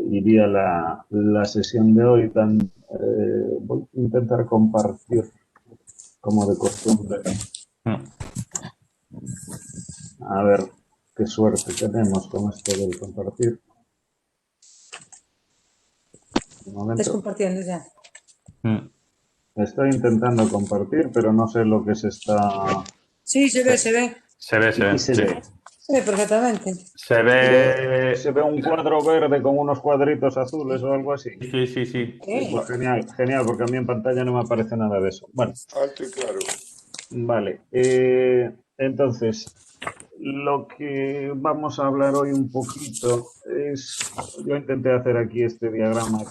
iría la sesión de hoy. Voy a intentar compartir como de costumbre. A ver qué suerte tenemos con esto del compartir. Un Estás momento. compartiendo ya. Estoy intentando compartir, pero no sé lo que se está... Sí, se ve, se ve. Se ve, Y se ve. Se ve perfectamente. Se ve. Se ve un cuadro verde con unos cuadritos azules o algo así. Sí, sí, sí. Pues genial, genial, porque a mí en pantalla no me aparece nada de eso. Bueno, Alto y claro. vale. Entonces, lo que vamos a hablar hoy un poquito es, yo intenté hacer aquí este diagrama a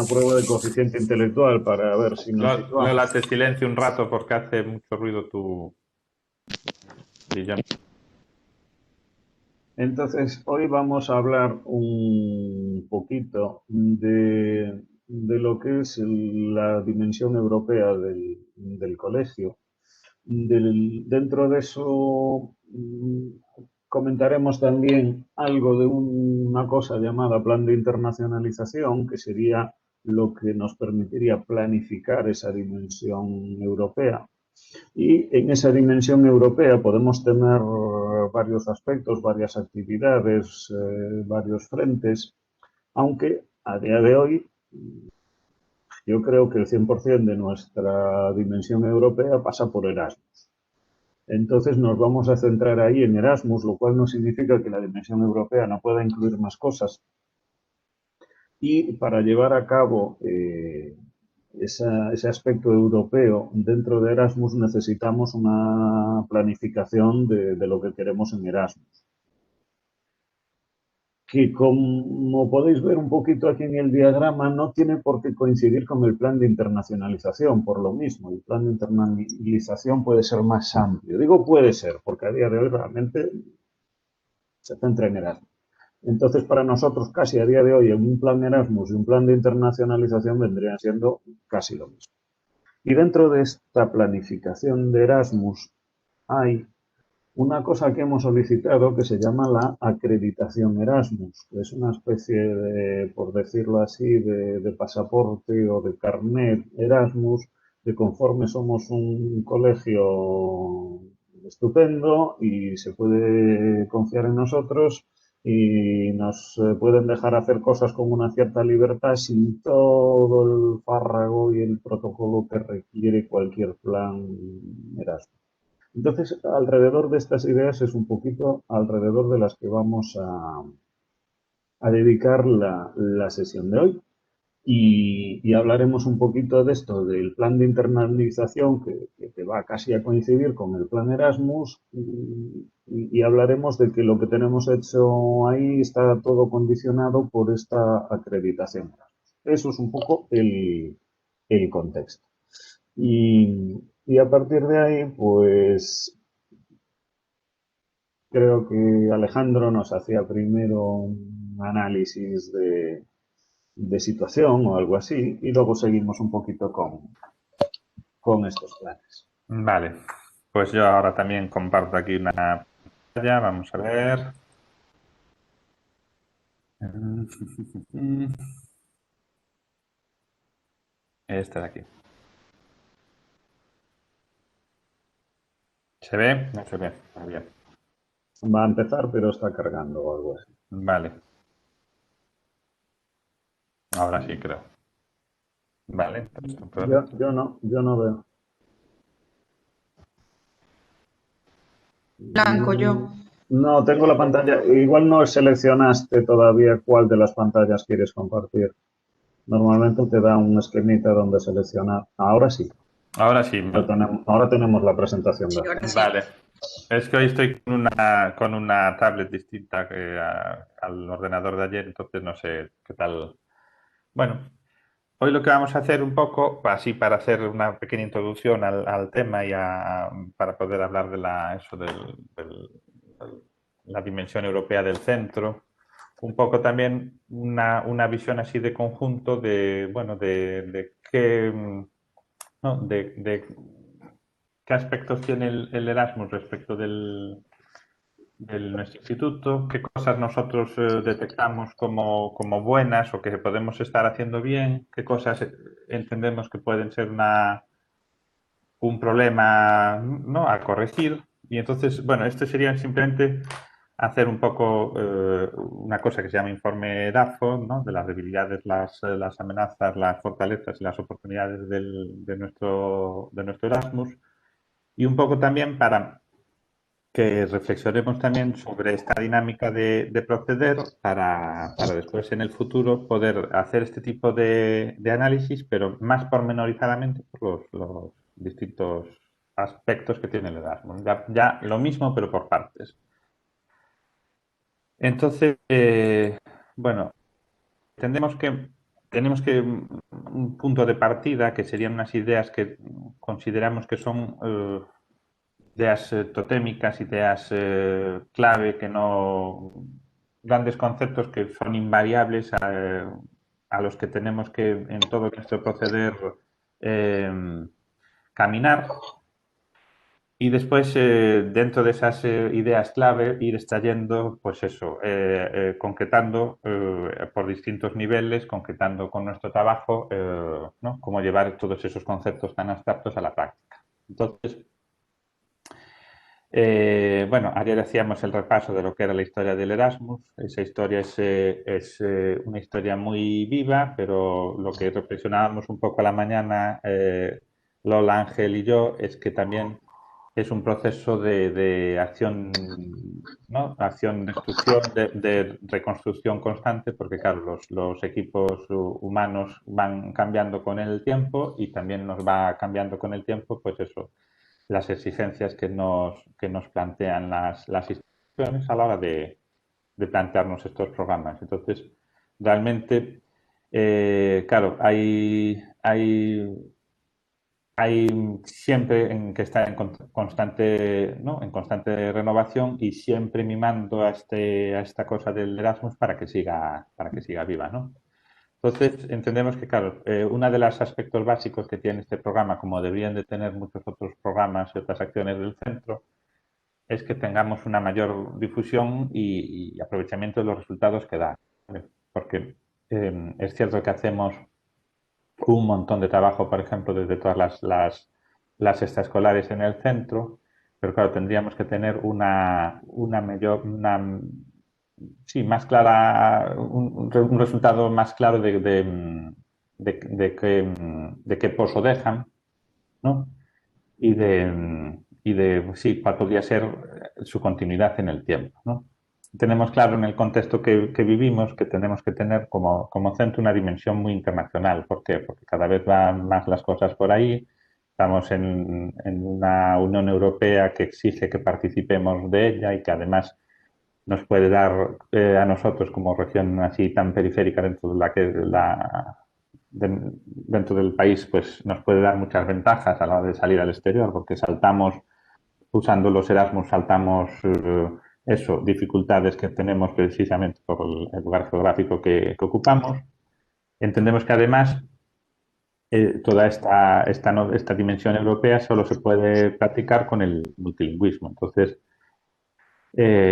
prueba de coeficiente intelectual para ver si nos Lola, situamos. te silencio un rato porque hace mucho ruido tu sillón. Entonces, hoy vamos a hablar un poquito de lo que es la dimensión europea del colegio. Dentro de eso comentaremos también algo de una cosa llamada plan de internacionalización, que sería lo que nos permitiría planificar esa dimensión europea. Y en esa dimensión europea podemos tener varios aspectos, varias actividades, varios frentes, aunque a día de hoy yo creo que el 100% de nuestra dimensión europea pasa por Erasmus. Entonces nos vamos a centrar ahí en Erasmus, lo cual no significa que la dimensión europea no pueda incluir más cosas. Y para llevar a cabo ese aspecto europeo dentro de Erasmus necesitamos una planificación de lo que queremos en Erasmus. Que como podéis ver un poquito aquí en el diagrama, no tiene por qué coincidir con el plan de internacionalización, por lo mismo. El plan de internacionalización puede ser más amplio. Digo puede ser, porque a día de hoy realmente se centra en Erasmus. Entonces, para nosotros, casi a día de hoy, un plan Erasmus y un plan de internacionalización vendrían siendo casi lo mismo. Y dentro de esta planificación de Erasmus hay una cosa que hemos solicitado que se llama la acreditación Erasmus, que es una especie de, por decirlo así, de pasaporte o de carnet Erasmus, que conforme somos un colegio estupendo y se puede confiar en nosotros y nos pueden dejar hacer cosas con una cierta libertad sin todo el fárrago y el protocolo que requiere cualquier plan Erasmus. Entonces, alrededor de estas ideas es un poquito alrededor de las que vamos a dedicar la sesión de hoy. Y hablaremos un poquito de esto, del plan de internalización que va casi a coincidir con el plan Erasmus y hablaremos de que lo que tenemos hecho ahí está todo condicionado por esta acreditación. Eso es un poco el contexto. Y a partir de ahí, pues creo que Alejandro nos hacía primero un análisis de situación o algo así y luego seguimos un poquito con estos planes. Vale, pues yo ahora también comparto aquí una pantalla. Vamos a ver. Esta de aquí. ¿Se ve? No se ve. Muy bien. Va a empezar, pero está cargando o algo así. Vale. Ahora sí, creo. Vale. Yo no veo. Blanco yo. No, tengo la pantalla. Igual no seleccionaste todavía cuál de las pantallas quieres compartir. Normalmente te da un esquemita donde seleccionar. Ahora sí. Ahora sí. Ahora tenemos la presentación Sí, de ahora sí. Vale. Es que hoy estoy con una tablet distinta al ordenador de ayer, entonces no sé qué tal. Bueno, hoy lo que vamos a hacer un poco, así para hacer una pequeña introducción al tema y para poder hablar de la dimensión europea del centro, un poco también una visión así de conjunto de, bueno, de qué, ¿no? de qué aspectos tiene el Erasmus respecto nuestro instituto, qué cosas nosotros detectamos como buenas o que podemos estar haciendo bien, qué cosas entendemos que pueden ser un problema, ¿no?, a corregir. Y entonces, bueno, esto sería simplemente hacer un poco una cosa que se llama informe DAFO, ¿no?, de las debilidades, las amenazas, las fortalezas y las oportunidades de nuestro Erasmus. Y un poco también para que reflexionemos también sobre esta dinámica de proceder para después en el futuro poder hacer este tipo de análisis, pero más pormenorizadamente por los distintos aspectos que tiene el Erasmus. Ya lo mismo, pero por partes. Entonces, bueno, tenemos que un punto de partida que serían unas ideas que consideramos que son ideas totémicas, ideas clave, que no, grandes conceptos que son invariables a los que tenemos que en todo nuestro proceder caminar. Y después, dentro de esas ideas clave, ir extrayendo, pues eso, concretando por distintos niveles, concretando con nuestro trabajo, ¿no?, cómo llevar todos esos conceptos tan abstractos a la práctica. Entonces, bueno, ayer hacíamos el repaso de lo que era la historia del Erasmus. Esa historia es una historia muy viva, pero lo que reflexionábamos un poco a la mañana, Lola, Ángel y yo, es que también es un proceso de acción, ¿no?, acción, destrucción, de reconstrucción constante, porque claro, los equipos humanos van cambiando con el tiempo y también nos va cambiando con el tiempo, pues eso, las exigencias que nos plantean las instituciones a la hora de plantearnos estos programas. Entonces, realmente, claro, hay siempre que estar en constante, ¿no?, en constante renovación y siempre mimando a esta cosa del Erasmus para que siga viva, ¿no? Entonces, entendemos que, claro, uno de los aspectos básicos que tiene este programa, como deberían de tener muchos otros programas y otras acciones del centro, es que tengamos una mayor difusión y aprovechamiento de los resultados que da. Porque es cierto que hacemos un montón de trabajo, por ejemplo, desde todas las extraescolares en el centro, pero claro, tendríamos que tener sí, más clara, un resultado más claro de qué pozo dejan, ¿no? Y de sí, cuál podría ser su continuidad en el tiempo, ¿no? Tenemos claro en el contexto que vivimos que tenemos que tener como centro una dimensión muy internacional. ¿Por qué? Porque cada vez van más las cosas por ahí. Estamos en una Unión Europea que exige que participemos de ella y que además nos puede dar a nosotros como región así tan periférica dentro del país, pues nos puede dar muchas ventajas a la hora de salir al exterior, porque usando los Erasmus, saltamos dificultades que tenemos precisamente por el lugar geográfico que ocupamos. Entendemos que además toda esta dimensión europea solo se puede practicar con el multilingüismo. Entonces,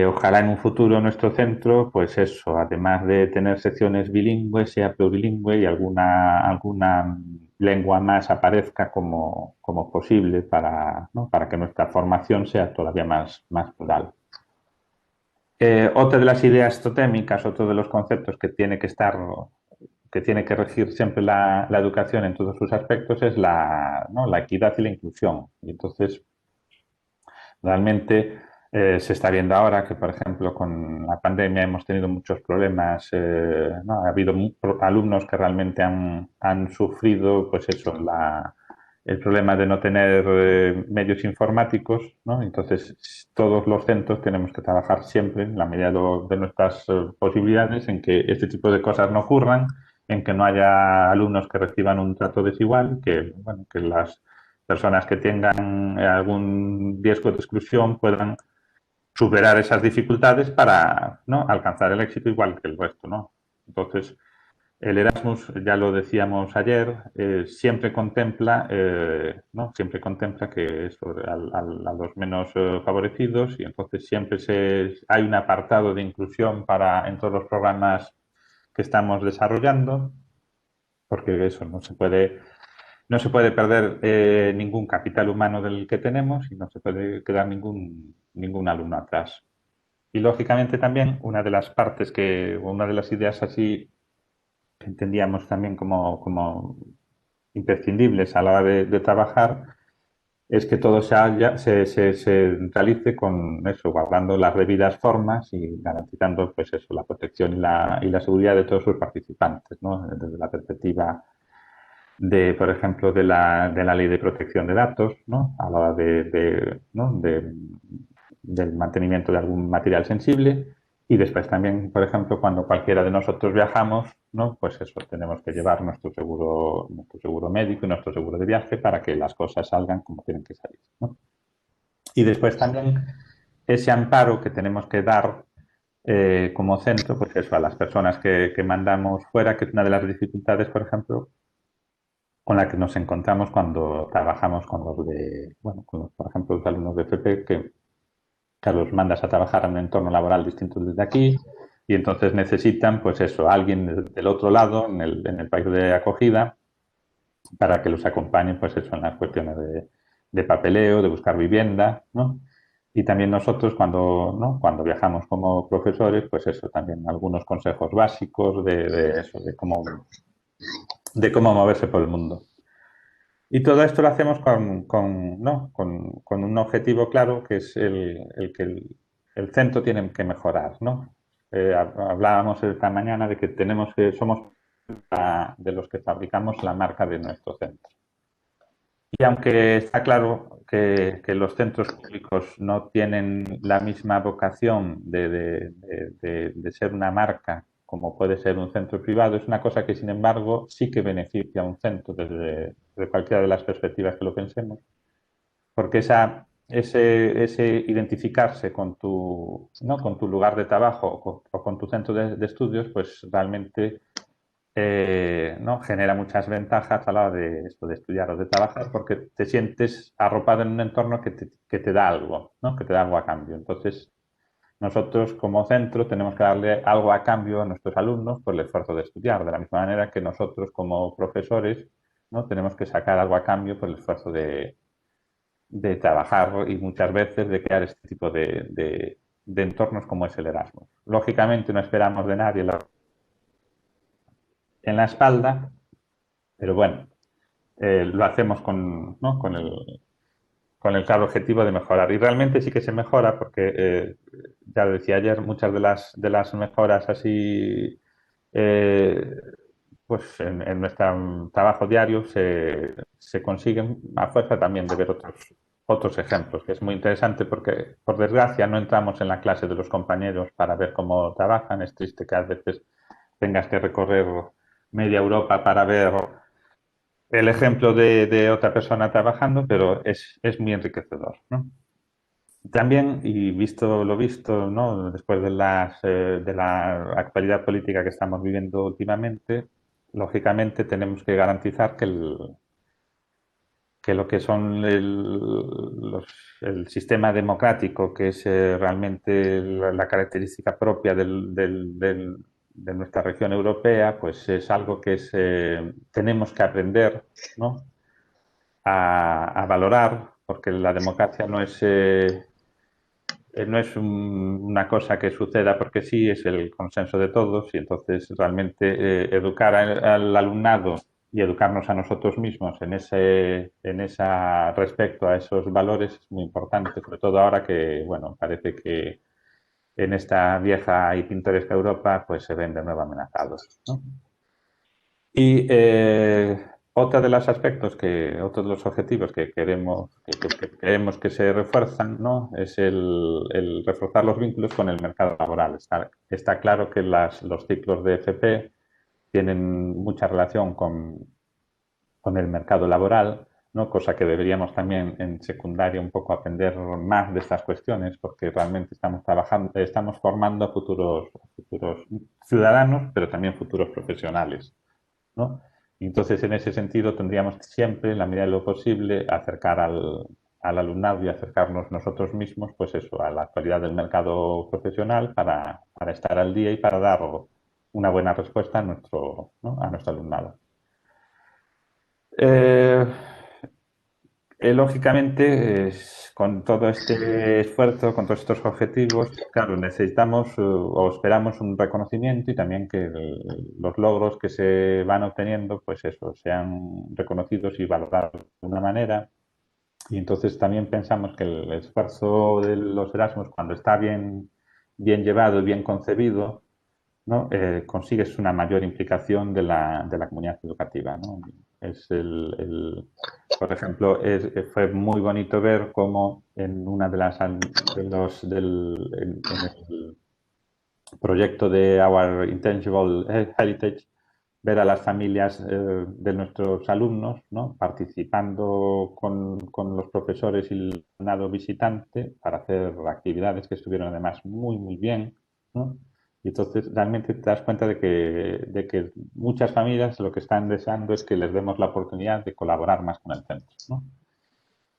ojalá en un futuro nuestro centro, pues eso, además de tener secciones bilingües, sea plurilingüe y alguna lengua más aparezca como posible para, ¿no?, para que nuestra formación sea todavía más plural. Otra de las ideas totémicas, otro de los conceptos que tiene que regir siempre la educación en todos sus aspectos es la equidad y la inclusión. Y entonces, realmente se está viendo ahora que, por ejemplo, con la pandemia hemos tenido muchos problemas, ¿no? Ha habido alumnos que realmente han sufrido, pues eso, el problema de no tener medios informáticos, ¿no? Entonces, todos los centros tenemos que trabajar siempre, en la medida de nuestras posibilidades, en que este tipo de cosas no ocurran, en que no haya alumnos que reciban un trato desigual, que las personas que tengan algún riesgo de exclusión puedan superar esas dificultades para, ¿no?, alcanzar el éxito igual que el resto, ¿no? Entonces, el Erasmus, ya lo decíamos ayer, siempre contempla, ¿no? Siempre contempla que eso, a los menos favorecidos, y entonces siempre hay un apartado de inclusión en todos los programas que estamos desarrollando, porque eso no se puede perder ningún capital humano del que tenemos y no se puede quedar ningún alumno atrás. Y lógicamente también una de las partes una de las ideas así que entendíamos también como imprescindibles a la hora de trabajar es que todo se realice con eso, guardando las debidas formas y garantizando pues eso, la protección y la seguridad de todos sus participantes, ¿no? Desde la perspectiva por ejemplo, de la ley de protección de datos, ¿no? A la hora ¿no? del mantenimiento de algún material sensible. Y después también, por ejemplo, cuando cualquiera de nosotros viajamos, ¿no? Pues eso, tenemos que llevar nuestro seguro médico y nuestro seguro de viaje para que las cosas salgan como tienen que salir, ¿no? Y después también ese amparo que tenemos que dar como centro, pues eso, a las personas que mandamos fuera, que es una de las dificultades, por ejemplo, con la que nos encontramos cuando trabajamos con por ejemplo, los alumnos de FP, que los mandas a trabajar en un entorno laboral distinto desde aquí, y entonces necesitan, pues eso, alguien del otro lado, en el país de acogida, para que los acompañe, pues eso, en las cuestiones de papeleo, de buscar vivienda, ¿no? Y también nosotros ¿no? Cuando viajamos como profesores, pues eso, también algunos consejos básicos eso, de cómo moverse por el mundo. Y todo esto lo hacemos ¿no? con un objetivo claro, que es el que el centro tiene que mejorar, ¿no? Hablábamos esta mañana de que somos de los que fabricamos la marca de nuestro centro. Y aunque está claro que los centros públicos no tienen la misma vocación de ser una marca como puede ser un centro privado, es una cosa que, sin embargo, sí que beneficia a un centro desde cualquiera de las perspectivas que lo pensemos, porque ese identificarse ¿no? con tu lugar de trabajo o con tu centro de estudios, pues realmente ¿no? genera muchas ventajas a la hora de estudiar o de trabajar, porque te sientes arropado en un entorno que te da algo, ¿no? Que te da algo a cambio. Entonces, nosotros como centro tenemos que darle algo a cambio a nuestros alumnos por el esfuerzo de estudiar, de la misma manera que nosotros como profesores, ¿no? tenemos que sacar algo a cambio por el esfuerzo de trabajar y muchas veces de crear este tipo de entornos como es el Erasmus. Lógicamente no esperamos de nadie en la espalda, pero bueno, lo hacemos ¿no? con el claro objetivo de mejorar. Y realmente sí que se mejora porque, ya lo decía ayer, muchas de las mejoras así, pues en nuestro trabajo diario se consiguen a fuerza también de ver otros ejemplos, que es muy interesante porque, por desgracia, no entramos en la clase de los compañeros para ver cómo trabajan. Es triste que a veces tengas que recorrer media Europa para ver el ejemplo de otra persona trabajando, pero es muy enriquecedor, ¿no? También, y visto lo visto, ¿no? Después de la actualidad política que estamos viviendo últimamente, lógicamente tenemos que garantizar que lo que son el sistema democrático, que es realmente la característica propia de nuestra región europea, pues es algo que tenemos que aprender, ¿no? a valorar, porque la democracia no es una cosa que suceda porque sí, es el consenso de todos, y entonces realmente educar al alumnado y educarnos a nosotros mismos respecto a esos valores es muy importante, sobre todo ahora que, bueno, parece que en esta vieja y pintoresca Europa pues se ven de nuevo amenazados, ¿no? Y otro de los objetivos que queremos que se refuerzan, ¿no? Es el reforzar los vínculos con el mercado laboral. Está claro que los ciclos de FP tienen mucha relación con el mercado laboral, ¿no? Cosa que deberíamos también en secundaria un poco aprender más de estas cuestiones, porque realmente estamos formando a futuros futuros ciudadanos, pero también futuros profesionales, ¿no? Y entonces, en ese sentido, tendríamos siempre, en la medida de lo posible, acercar al alumnado y acercarnos nosotros mismos, pues eso, a la actualidad del mercado profesional para estar al día y para dar una buena respuesta a nuestro, ¿no? a nuestro alumnado. Lógicamente, con todo este esfuerzo, con todos estos objetivos, claro, necesitamos o esperamos un reconocimiento y también que los logros que se van obteniendo, pues eso, sean reconocidos y valorados de una manera. Y entonces también pensamos que el esfuerzo de los Erasmus, cuando está bien llevado y bien concebido, ¿no? Consigues una mayor implicación de la comunidad educativa, ¿no? Por ejemplo, fue muy bonito ver cómo en una de las en el proyecto de Our Intangible Heritage, ver a las familias de nuestros alumnos, ¿no? Participando con los profesores y el alumnado visitante para hacer actividades que estuvieron además muy bien, ¿no? Y entonces realmente te das cuenta de que muchas familias lo que están deseando es que les demos la oportunidad de colaborar más con el centro, ¿no?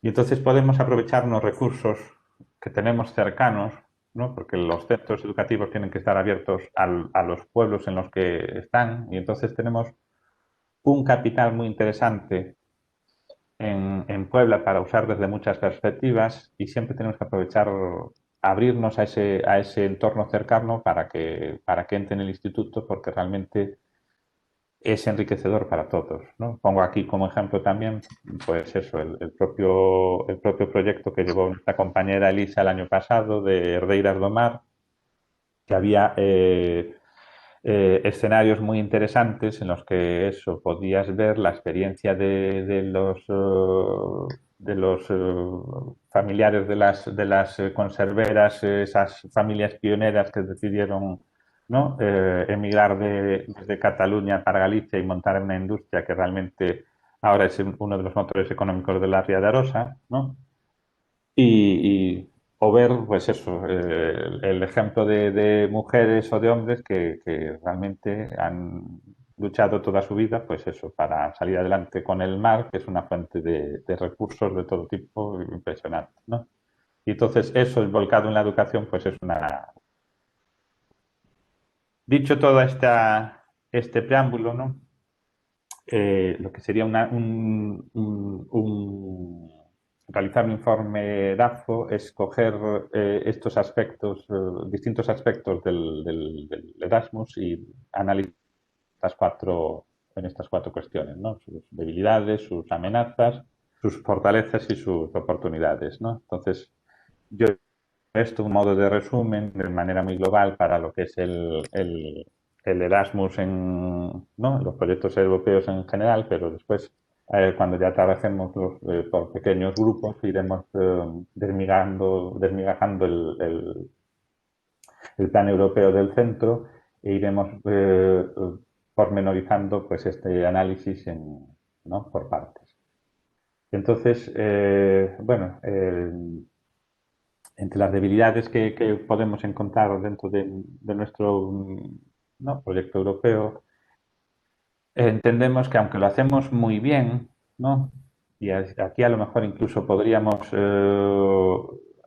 Y entonces podemos aprovecharnos recursos que tenemos cercanos, ¿no? Porque los centros educativos tienen que estar abiertos a los pueblos en los que están, y entonces tenemos un capital muy interesante en Puebla para usar desde muchas perspectivas, y siempre tenemos que aprovechar, abrirnos a ese entorno cercano para que entre en el instituto, porque realmente es enriquecedor para todos, ¿no? Pongo aquí como ejemplo también, pues eso, el propio proyecto que llevó nuestra compañera Elisa el año pasado de Herdeiras do Mar, que había escenarios muy interesantes en los que eso podías ver la experiencia de los familiares de las conserveras, esas familias pioneras que decidieron, ¿no? Emigrar desde Cataluña para Galicia y montar una industria que realmente ahora es uno de los motores económicos de la Ría de Arosa, ¿no? O ver, pues eso, el ejemplo de mujeres o de hombres que realmente han luchado toda su vida, pues eso, para salir adelante con el mar, que es una fuente de recursos de todo tipo impresionante, ¿no? Y entonces eso, volcado en la educación, pues es una... Dicho todo este preámbulo, ¿no? Lo que sería realizar un informe DAFO es coger estos aspectos, distintos aspectos del Erasmus y analizar en estas cuatro cuestiones, ¿no? Sus debilidades, sus amenazas, sus fortalezas y sus oportunidades, ¿no? Entonces, yo esto un modo de resumen de manera muy global para lo que es el Erasmus ¿no? Los proyectos europeos en general, pero después, cuando ya trabajemos por pequeños grupos, iremos desmigajando el plan europeo del centro e iremos pormenorizando pues, este análisis ¿no? por partes. Entonces, bueno, entre las debilidades que podemos encontrar dentro de nuestro, ¿no? proyecto europeo, entendemos que aunque lo hacemos muy bien, ¿no? Y aquí a lo mejor incluso podríamos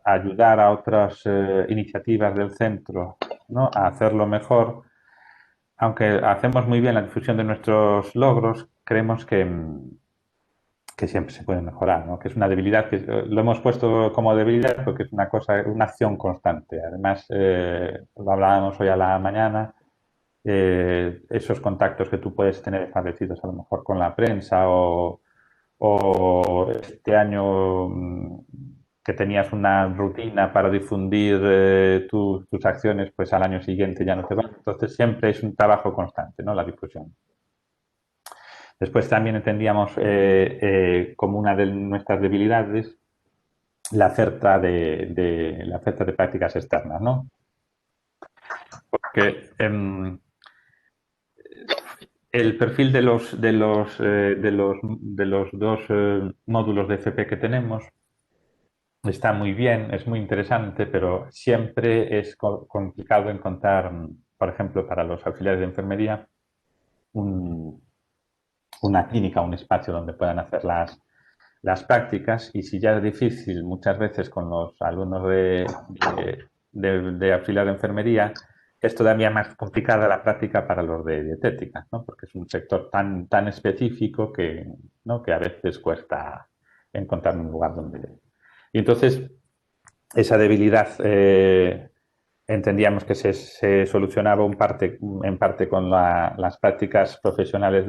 ayudar a otras iniciativas del centro, ¿no? a hacerlo mejor, aunque hacemos muy bien la difusión de nuestros logros, creemos que siempre se puede mejorar, ¿no? Que es una debilidad que lo hemos puesto como debilidad porque es una cosa, una acción constante. Además, lo hablábamos hoy a la mañana, esos contactos que tú puedes tener establecidos a lo mejor con la prensa o este año que tenías una rutina para difundir tus acciones, pues al año siguiente ya no te van. Entonces siempre es un trabajo constante, ¿no? La difusión. Después también entendíamos como una de nuestras debilidades la oferta de prácticas externas, ¿no? Porque el perfil de los dos módulos de FP que tenemos está muy bien, es muy interesante, pero siempre es complicado encontrar por ejemplo, para los auxiliares de enfermería, una clínica, un espacio donde puedan hacer las prácticas, y si ya es difícil muchas veces con los alumnos de auxiliar de enfermería, es todavía más complicada la práctica para los de dietética, ¿no? Porque es un sector tan específico que, ¿no? que a veces cuesta encontrar un lugar donde... Y entonces, esa debilidad entendíamos que se solucionaba en parte con las prácticas profesionales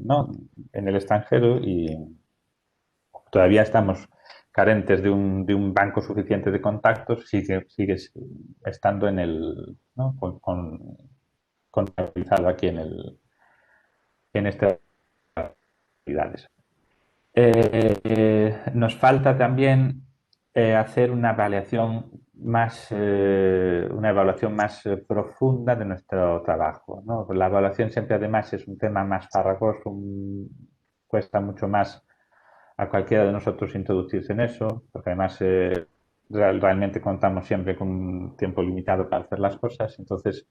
¿no? en el extranjero, y todavía estamos carentes de un banco suficiente de contactos, sigue estando ¿no? contabilizado aquí en estas actividades. Nos falta también hacer una evaluación más profunda de nuestro trabajo, ¿no? La evaluación siempre, además, es un tema más farragoso, cuesta mucho más a cualquiera de nosotros introducirse en eso, porque además realmente contamos siempre con un tiempo limitado para hacer las cosas. Entonces,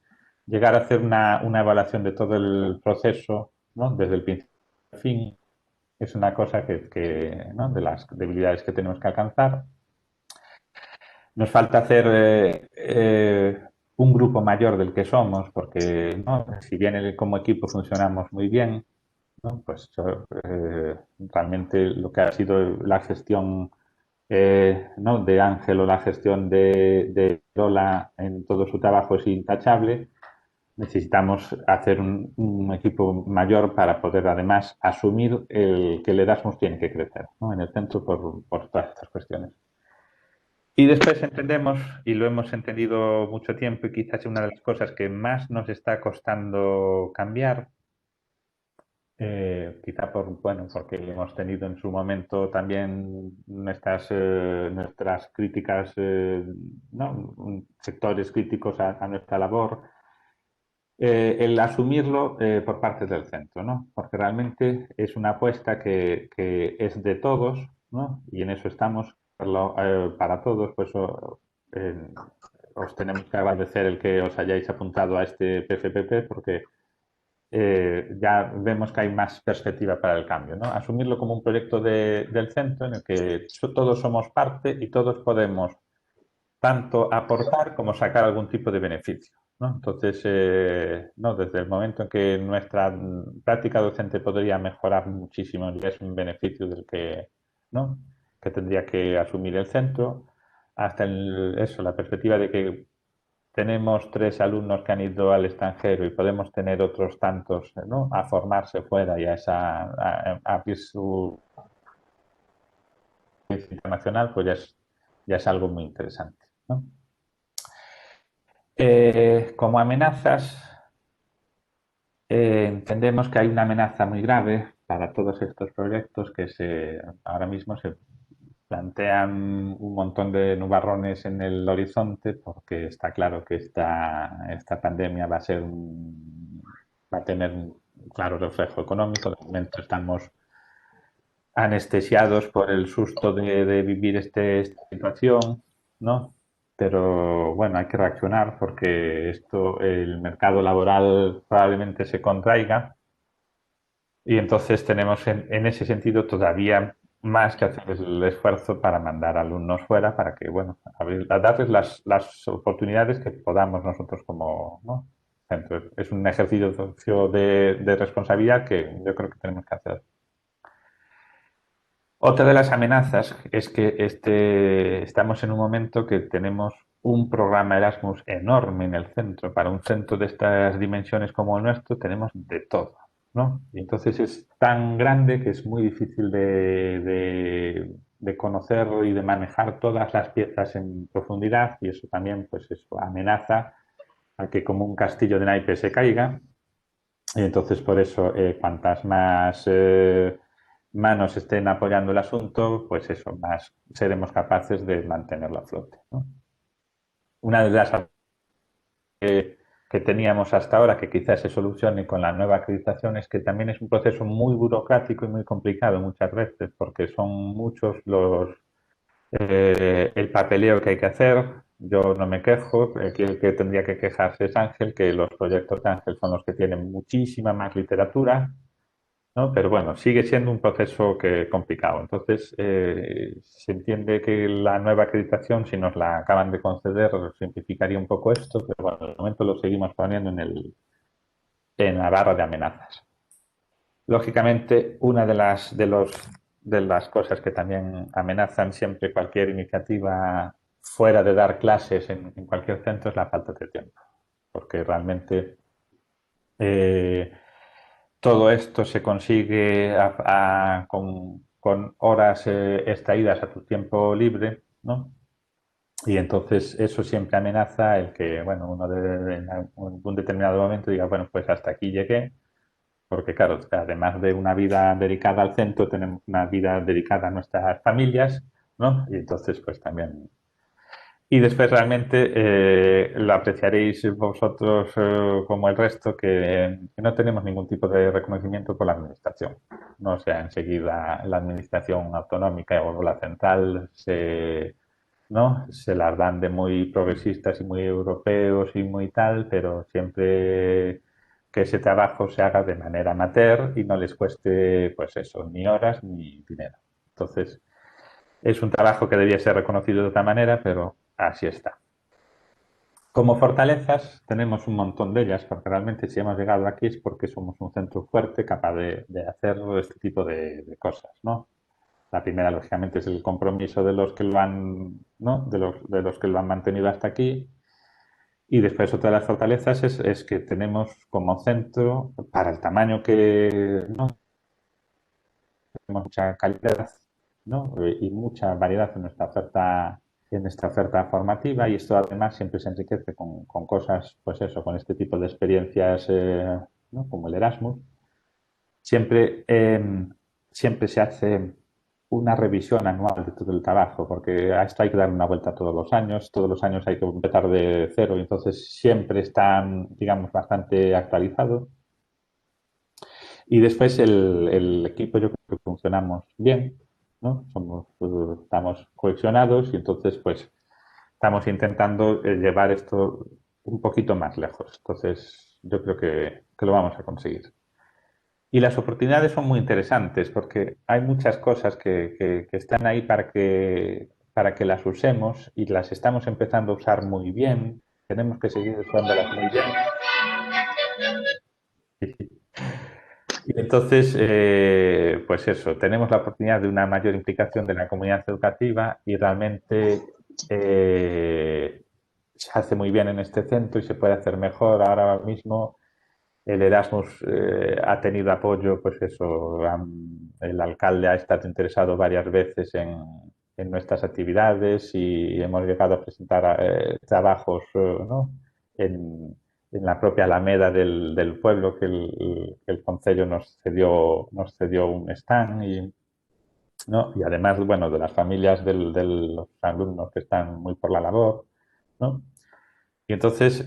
llegar a hacer una evaluación de todo el proceso, ¿no? Desde el principio al fin, es una cosa ¿no? de las debilidades que tenemos que alcanzar. Nos falta hacer un grupo mayor del que somos, porque, ¿no? Si bien como equipo funcionamos muy bien, ¿no? Pues realmente lo que ha sido la gestión ¿no? de Ángel, o la gestión de Lola en todo su trabajo, es intachable. Necesitamos hacer un equipo mayor para poder, además, asumir que el Erasmus tiene que crecer, ¿no? en el centro por todas estas cuestiones. Y después entendemos, y lo hemos entendido mucho tiempo, y quizás es una de las cosas que más nos está costando cambiar, quizá porque hemos tenido en su momento también nuestras críticas, ¿no? sectores críticos a nuestra labor, el asumirlo por parte del centro, ¿no? Porque realmente es una apuesta que es de todos, ¿no? Y en eso estamos para todos. Pues os tenemos que agradecer el que os hayáis apuntado a este PFPP, porque ya vemos que hay más perspectiva para el cambio, ¿no? Asumirlo como un proyecto del centro en el que todos somos parte y todos podemos tanto aportar como sacar algún tipo de beneficio, ¿no? Entonces, no, desde el momento en que nuestra práctica docente podría mejorar muchísimo, y es un beneficio ¿no? que tendría que asumir el centro, hasta la perspectiva de que tenemos 3 alumnos que han ido al extranjero y podemos tener otros tantos, ¿no? a formarse fuera y a abrir su internacional, pues ya es algo muy interesante, ¿no? Como amenazas, entendemos que hay una amenaza muy grave para todos estos proyectos, que ahora mismo se plantean un montón de nubarrones en el horizonte, porque está claro que esta pandemia va a tener un claro reflejo económico. De momento estamos anestesiados por el susto de vivir esta situación, ¿no? Pero bueno, hay que reaccionar, porque el mercado laboral probablemente se contraiga, y entonces tenemos en ese sentido todavía más que hacer el esfuerzo para mandar alumnos fuera, para que, bueno, a darles las oportunidades que podamos nosotros como, ¿no? centro. Es un ejercicio de responsabilidad que yo creo que tenemos que hacer. Otra de las amenazas es que estamos en un momento que tenemos un programa Erasmus enorme en el centro. Para un centro de estas dimensiones como el nuestro, tenemos de todo, ¿no? Y entonces es tan grande que es muy difícil de conocer y de manejar todas las piezas en profundidad, y eso también, pues eso amenaza a que como un castillo de naipes se caiga. Y entonces, por eso, cuantas más manos estén apoyando el asunto, pues eso, más seremos capaces de mantenerlo a flote, ¿no? Una de las que teníamos hasta ahora, que quizás se solucione con la nueva acreditación, es que también es un proceso muy burocrático y muy complicado muchas veces, porque son muchos el papeleo que hay que hacer, yo no me quejo, aquí el que tendría que quejarse es Ángel, que los proyectos de Ángel son los que tienen muchísima más literatura, ¿no? Pero bueno, sigue siendo un proceso complicado. Entonces, se entiende que la nueva acreditación, si nos la acaban de conceder, simplificaría un poco esto, pero bueno, de momento lo seguimos poniendo en la barra de amenazas. Lógicamente, una de las cosas que también amenazan siempre cualquier iniciativa fuera de dar clases en cualquier centro es la falta de tiempo, porque realmente eh, todo esto se consigue con horas extraídas a tu tiempo libre, ¿no? Y entonces eso siempre amenaza el que, bueno, uno en algún determinado momento diga, bueno, pues hasta aquí llegué, porque claro, además de una vida dedicada al centro, tenemos una vida dedicada a nuestras familias, ¿no? Y entonces, pues también. Y después realmente lo apreciaréis vosotros como el resto, que no tenemos ningún tipo de reconocimiento por la administración. No, o sea, enseguida la administración autonómica o la central ¿no? Se las dan de muy progresistas y muy europeos y muy tal, pero siempre que ese trabajo se haga de manera amateur y no les cueste, pues eso, ni horas ni dinero. Entonces, es un trabajo que debía ser reconocido de otra manera, pero así está. Como fortalezas tenemos un montón de ellas, porque realmente si hemos llegado aquí es porque somos un centro fuerte capaz de hacer este tipo de cosas, ¿no? La primera, lógicamente, es el compromiso de los que lo han, ¿no? De los que lo han mantenido hasta aquí. Y después otra de las fortalezas es que tenemos como centro, para el tamaño que, ¿no? Tenemos mucha calidad, ¿no? Y mucha variedad en nuestra oferta formativa, y esto además siempre se enriquece con cosas, pues eso, con este tipo de experiencias, ¿no? Como el Erasmus. Siempre, siempre se hace una revisión anual de todo el trabajo, porque a esto hay que dar una vuelta todos los años hay que empezar de cero, y entonces siempre están, digamos, bastante actualizados. Y después el equipo yo creo que funcionamos bien, ¿no? Estamos cohesionados y entonces pues estamos intentando llevar esto un poquito más lejos. Entonces yo creo que lo vamos a conseguir. Y las oportunidades son muy interesantes porque hay muchas cosas que están ahí para que las usemos y las estamos empezando a usar muy bien. Tenemos que seguir usándolas muy bien. Y entonces, pues eso, tenemos la oportunidad de una mayor implicación de la comunidad educativa y realmente se hace muy bien en este centro y se puede hacer mejor ahora mismo. El Erasmus ha tenido apoyo, pues eso, el alcalde ha estado interesado varias veces en nuestras actividades y hemos llegado a presentar trabajos, ¿no? En la propia Alameda del pueblo, que el concello nos cedió un stand ¿no? Y además, bueno, de las familias de los alumnos que están muy por la labor, ¿no? Y entonces,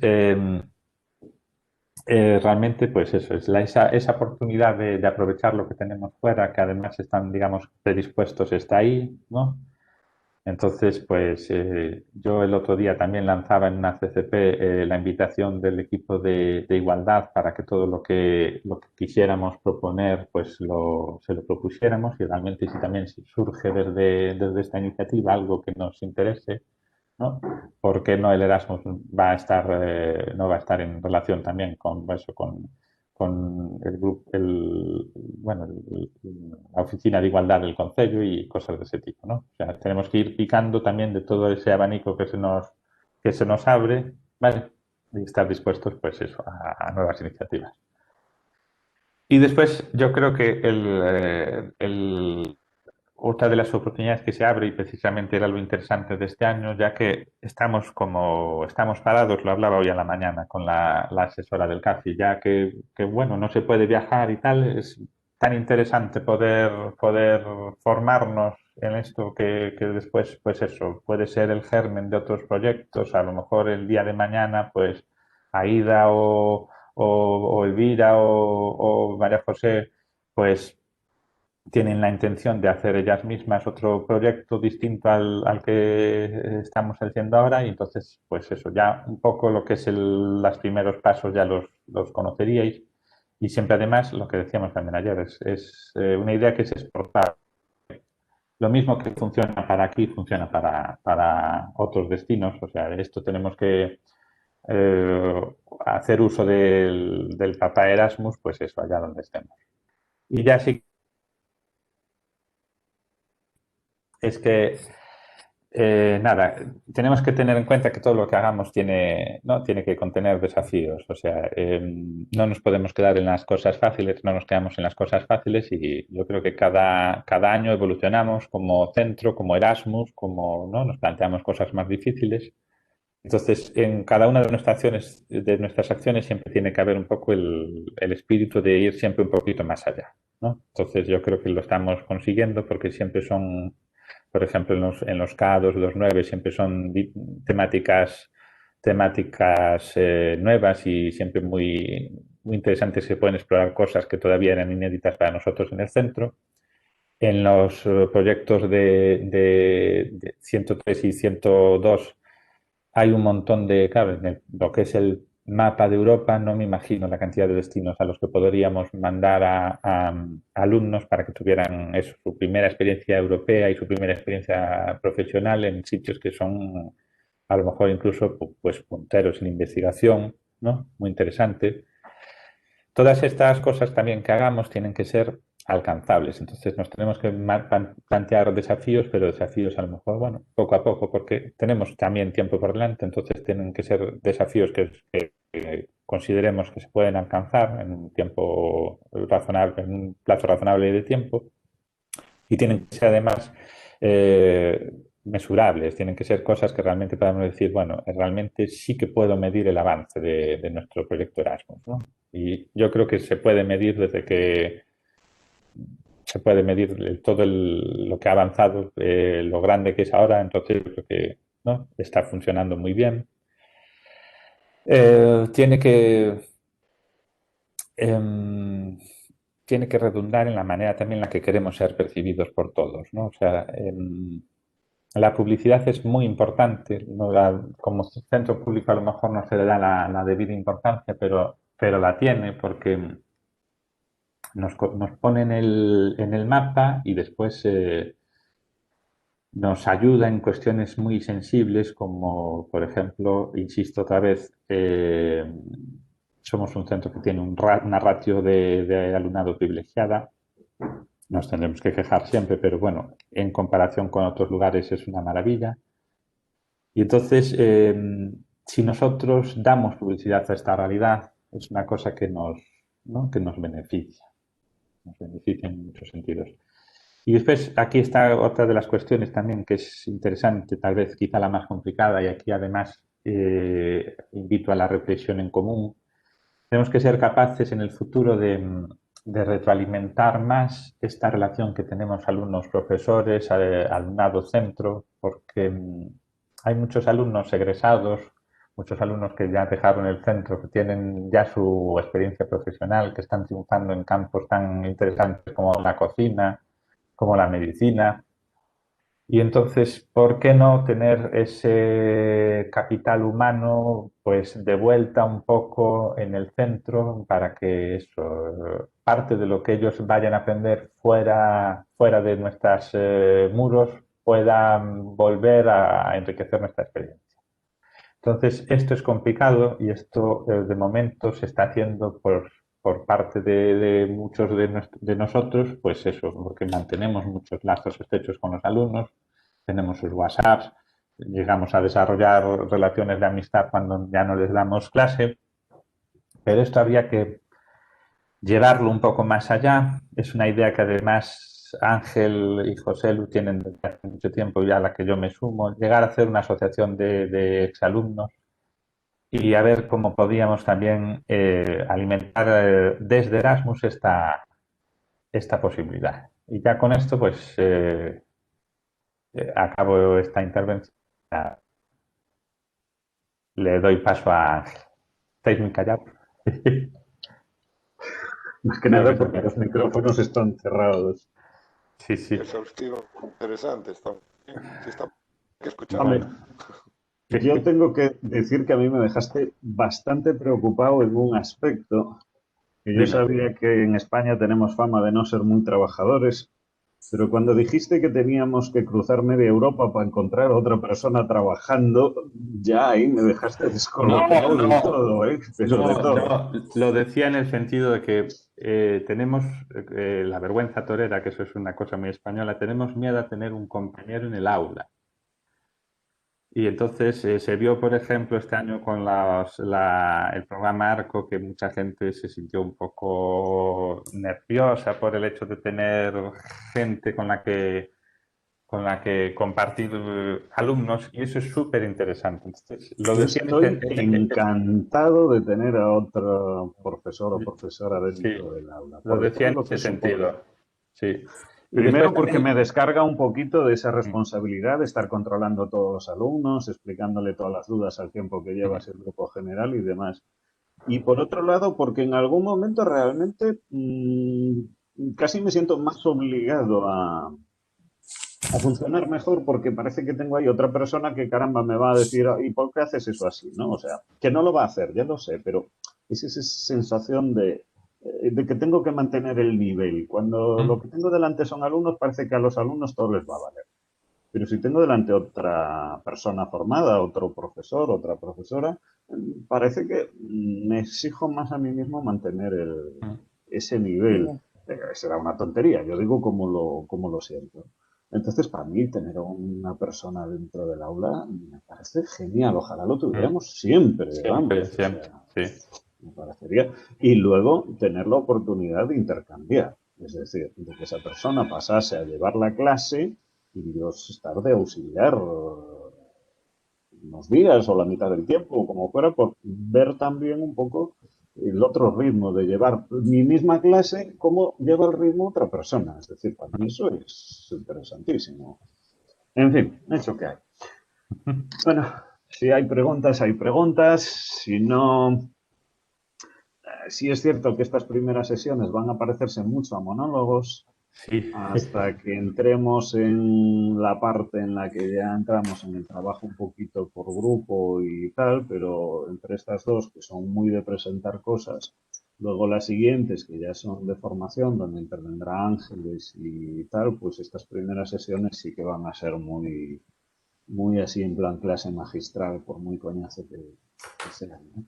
realmente, pues eso, esa oportunidad de aprovechar lo que tenemos fuera, que además están, digamos, predispuestos, está ahí, ¿no? Entonces, pues yo el otro día también lanzaba en una CCP la invitación del equipo de igualdad para que todo lo que quisiéramos proponer, pues se lo propusiéramos, y realmente si también surge desde esta iniciativa algo que nos interese, ¿no? ¿Por qué no el Erasmus va a estar, no va a estar en relación también con eso, con el grupo, bueno, la oficina de igualdad del Concello y cosas de ese tipo, ¿no? O sea, tenemos que ir picando también de todo ese abanico que se nos abre, ¿vale? Y estar dispuestos, pues eso, a nuevas iniciativas. Y después yo creo que otra de las oportunidades que se abre, y precisamente era lo interesante de este año, ya que estamos parados, lo hablaba hoy a la mañana con la asesora del CAFI, ya que, bueno, no se puede viajar y tal, es tan interesante poder formarnos en esto que después, pues eso, puede ser el germen de otros proyectos, a lo mejor el día de mañana, pues Aida o Elvira o María José, pues tienen la intención de hacer ellas mismas otro proyecto distinto al que estamos haciendo ahora y entonces, pues eso, ya un poco lo que es los primeros pasos ya los conoceríais y siempre además, lo que decíamos también ayer, es una idea que es exportar. Lo mismo que funciona para aquí, funciona para otros destinos, o sea, de esto tenemos que eh, hacer uso del Papá Erasmus, pues eso, allá donde estemos. Y ya sí es que nada, tenemos que tener en cuenta que todo lo que hagamos tiene, ¿no? Tiene que contener desafíos. O sea, no nos podemos quedar en las cosas fáciles, no nos quedamos en las cosas fáciles y yo creo que cada año evolucionamos como centro, como Erasmus, como, ¿no? Nos planteamos cosas más difíciles. Entonces, en cada una de nuestras acciones siempre tiene que haber un poco el espíritu de ir siempre un poquito más allá, ¿no? Entonces, yo creo que lo estamos consiguiendo porque siempre son, por ejemplo, en los K2, los 9, siempre son temáticas nuevas y siempre muy, muy interesantes. Se pueden explorar cosas que todavía eran inéditas para nosotros en el centro. En los proyectos de 103 y 102 hay un montón claro, lo que es el mapa de Europa, no me imagino la cantidad de destinos a los que podríamos mandar a alumnos para que tuvieran eso, su primera experiencia europea y su primera experiencia profesional en sitios que son a lo mejor incluso pues punteros en investigación, ¿no? Muy interesante. Todas estas cosas también que hagamos tienen que ser alcanzables. Entonces nos tenemos que plantear desafíos, pero desafíos a lo mejor, bueno, poco a poco, porque tenemos también tiempo por delante, entonces tienen que ser desafíos que consideremos que se pueden alcanzar en un tiempo razonable, en un plazo razonable de tiempo, y tienen que ser además mesurables, tienen que ser cosas que realmente podamos decir, bueno, realmente sí que puedo medir el avance de nuestro proyecto Erasmus, ¿no? Y yo creo que se puede medir desde que se puede medir lo que ha avanzado, lo grande que es ahora, entonces yo creo que, ¿no? Está funcionando muy bien. Tiene que em, tiene que redundar en la manera también en la que queremos ser percibidos por todos, ¿no? O sea, la publicidad es muy importante, ¿no? Como centro público a lo mejor no se le da la debida importancia, pero la tiene porque nos pone en el mapa y después nos ayuda en cuestiones muy sensibles como, por ejemplo, insisto otra vez, somos un centro que tiene una ratio de alumnado privilegiada. Nos tendremos que quejar siempre, pero bueno, en comparación con otros lugares es una maravilla. Y entonces, si nosotros damos publicidad a esta realidad, es una cosa que ¿no? que nos beneficia en muchos sentidos. Y después, aquí está otra de las cuestiones también que es interesante, tal vez quizá la más complicada, y aquí además invito a la reflexión en común. Tenemos que ser capaces en el futuro de retroalimentar más esta relación que tenemos alumnos-profesores, alumnado-centro, porque hay muchos alumnos egresados, muchos alumnos que ya dejaron el centro, que tienen ya su experiencia profesional, que están triunfando en campos tan interesantes como la cocina, como la medicina. Y entonces, ¿por qué no tener ese capital humano pues de vuelta un poco en el centro para que eso, parte de lo que ellos vayan a aprender fuera de nuestros muros puedan volver a enriquecer nuestra experiencia? Entonces, esto es complicado y esto de momento se está haciendo por parte de muchos de nosotros, pues eso, porque mantenemos muchos lazos estrechos con los alumnos, tenemos sus WhatsApps, llegamos a desarrollar relaciones de amistad cuando ya no les damos clase, pero esto habría que llevarlo un poco más allá. Es una idea que además Ángel y José Lu tienen desde hace mucho tiempo ya a la que yo me sumo, llegar a hacer una asociación de exalumnos y a ver cómo podíamos también alimentar desde Erasmus esta posibilidad. Y ya con esto, pues acabo esta intervención. Le doy paso a Ángel. ¿Estáis muy callados? Más que Creo nada que porque los micrófonos están cerrados. Sí, sí. exhaustivo, interesante. Está, sí, está que escuchar. Hombre, Bueno. yo tengo que decir que a mí me dejaste bastante preocupado en un aspecto, que yo Dime. sabía que en España tenemos fama de no ser muy trabajadores, pero cuando dijiste que teníamos que cruzar media Europa para encontrar a otra persona trabajando, ya ahí me dejaste descolocado No, del no, todo, ¿eh? Pero de no, todo. yo lo decía en el sentido de que tenemos la vergüenza torera, que eso es una cosa muy española, tenemos miedo a tener un compañero en el aula. Y entonces se vio, por ejemplo, este año con el programa Arco, que mucha gente se sintió un poco nerviosa por el hecho de tener gente con la que compartir alumnos, y eso es súper interesante. Entonces, lo Yo decía estoy encantado de tener a otro profesor o profesora sí, dentro del aula, lo por decía todo en lo que ese supone. sentido. Sí. Y después Primero porque me también, descarga un poquito de esa responsabilidad de estar controlando todos los alumnos, explicándole todas las dudas al tiempo que llevas el grupo general y demás. Y por otro lado, porque en algún momento realmente casi me siento más obligado a funcionar mejor porque parece que tengo ahí otra persona que caramba me va a decir, ¿y por qué haces eso así? ¿No? O sea, que no lo va a hacer, ya lo sé, pero es esa sensación de que tengo que mantener el nivel. Cuando lo que tengo delante son alumnos, parece que a los alumnos todo les va a valer. Pero si tengo delante otra persona formada, otro profesor, otra profesora, parece que me exijo más a mí mismo mantener ese nivel. Será una tontería, yo digo como lo siento. Entonces, para mí, tener a una persona dentro del aula me parece genial. Ojalá lo tuviéramos siempre, siempre, vamos. O siempre, sea, sí. me parecería. Y luego tener la oportunidad de intercambiar. Es decir, de que esa persona pasase a llevar la clase y yo estar de auxiliar unos días o la mitad del tiempo, como fuera, por ver también un poco el otro ritmo de llevar mi misma clase, cómo lleva el ritmo otra persona. Es decir, para mí eso es interesantísimo. En fin, eso que hay. Bueno, si hay preguntas, hay preguntas. Si no, sí es cierto que estas primeras sesiones van a parecerse mucho a monólogos Sí. hasta que entremos en la parte en la que ya entramos en el trabajo un poquito por grupo y tal, pero entre estas dos que son muy de presentar cosas, luego las siguientes que ya son de formación, donde intervendrá Ángeles y tal, pues estas primeras sesiones sí que van a ser muy, muy así en plan clase magistral, por muy coñazo que sea, ¿no?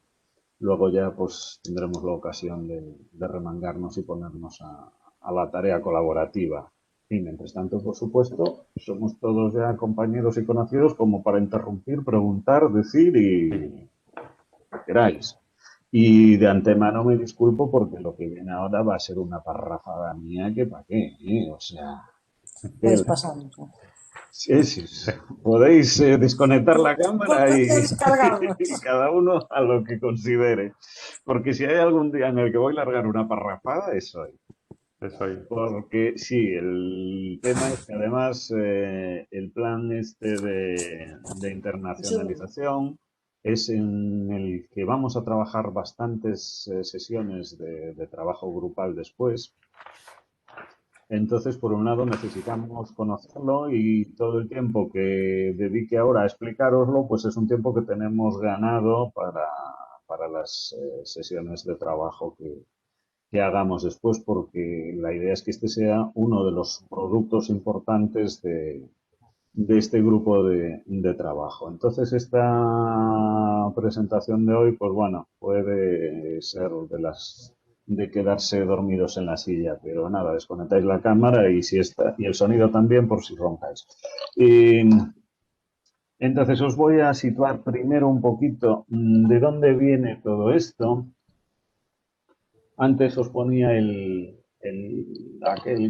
Luego ya pues tendremos la ocasión de remangarnos y ponernos a la tarea colaborativa. Y mientras tanto, por supuesto, somos todos ya compañeros y conocidos como para interrumpir, preguntar, decir y lo que queráis. Y de antemano me disculpo porque lo que viene ahora va a ser una parrafada mía que para qué, ¿eh? O sea, Vais pasando. sí, sí, sí. Podéis desconectar la cámara Porque descargamos. y cada uno a lo que considere. Porque si hay algún día en el que voy a largar una parrafada, es hoy. Eso ahí. Porque sí, el tema es que además el plan este de internacionalización es en el que vamos a trabajar bastantes sesiones de trabajo grupal después. Entonces, por un lado, necesitamos conocerlo y todo el tiempo que dedique ahora a explicároslo, pues es un tiempo que tenemos ganado para las sesiones de trabajo que hagamos después, porque la idea es que este sea uno de los productos importantes de este grupo de trabajo. Entonces, esta presentación de hoy, pues bueno, puede ser de las de quedarse dormidos en la silla, pero nada, desconectáis la cámara y si está, y el sonido también por si roncáis. Y, entonces os voy a situar primero un poquito de dónde viene todo esto. Antes os ponía aquel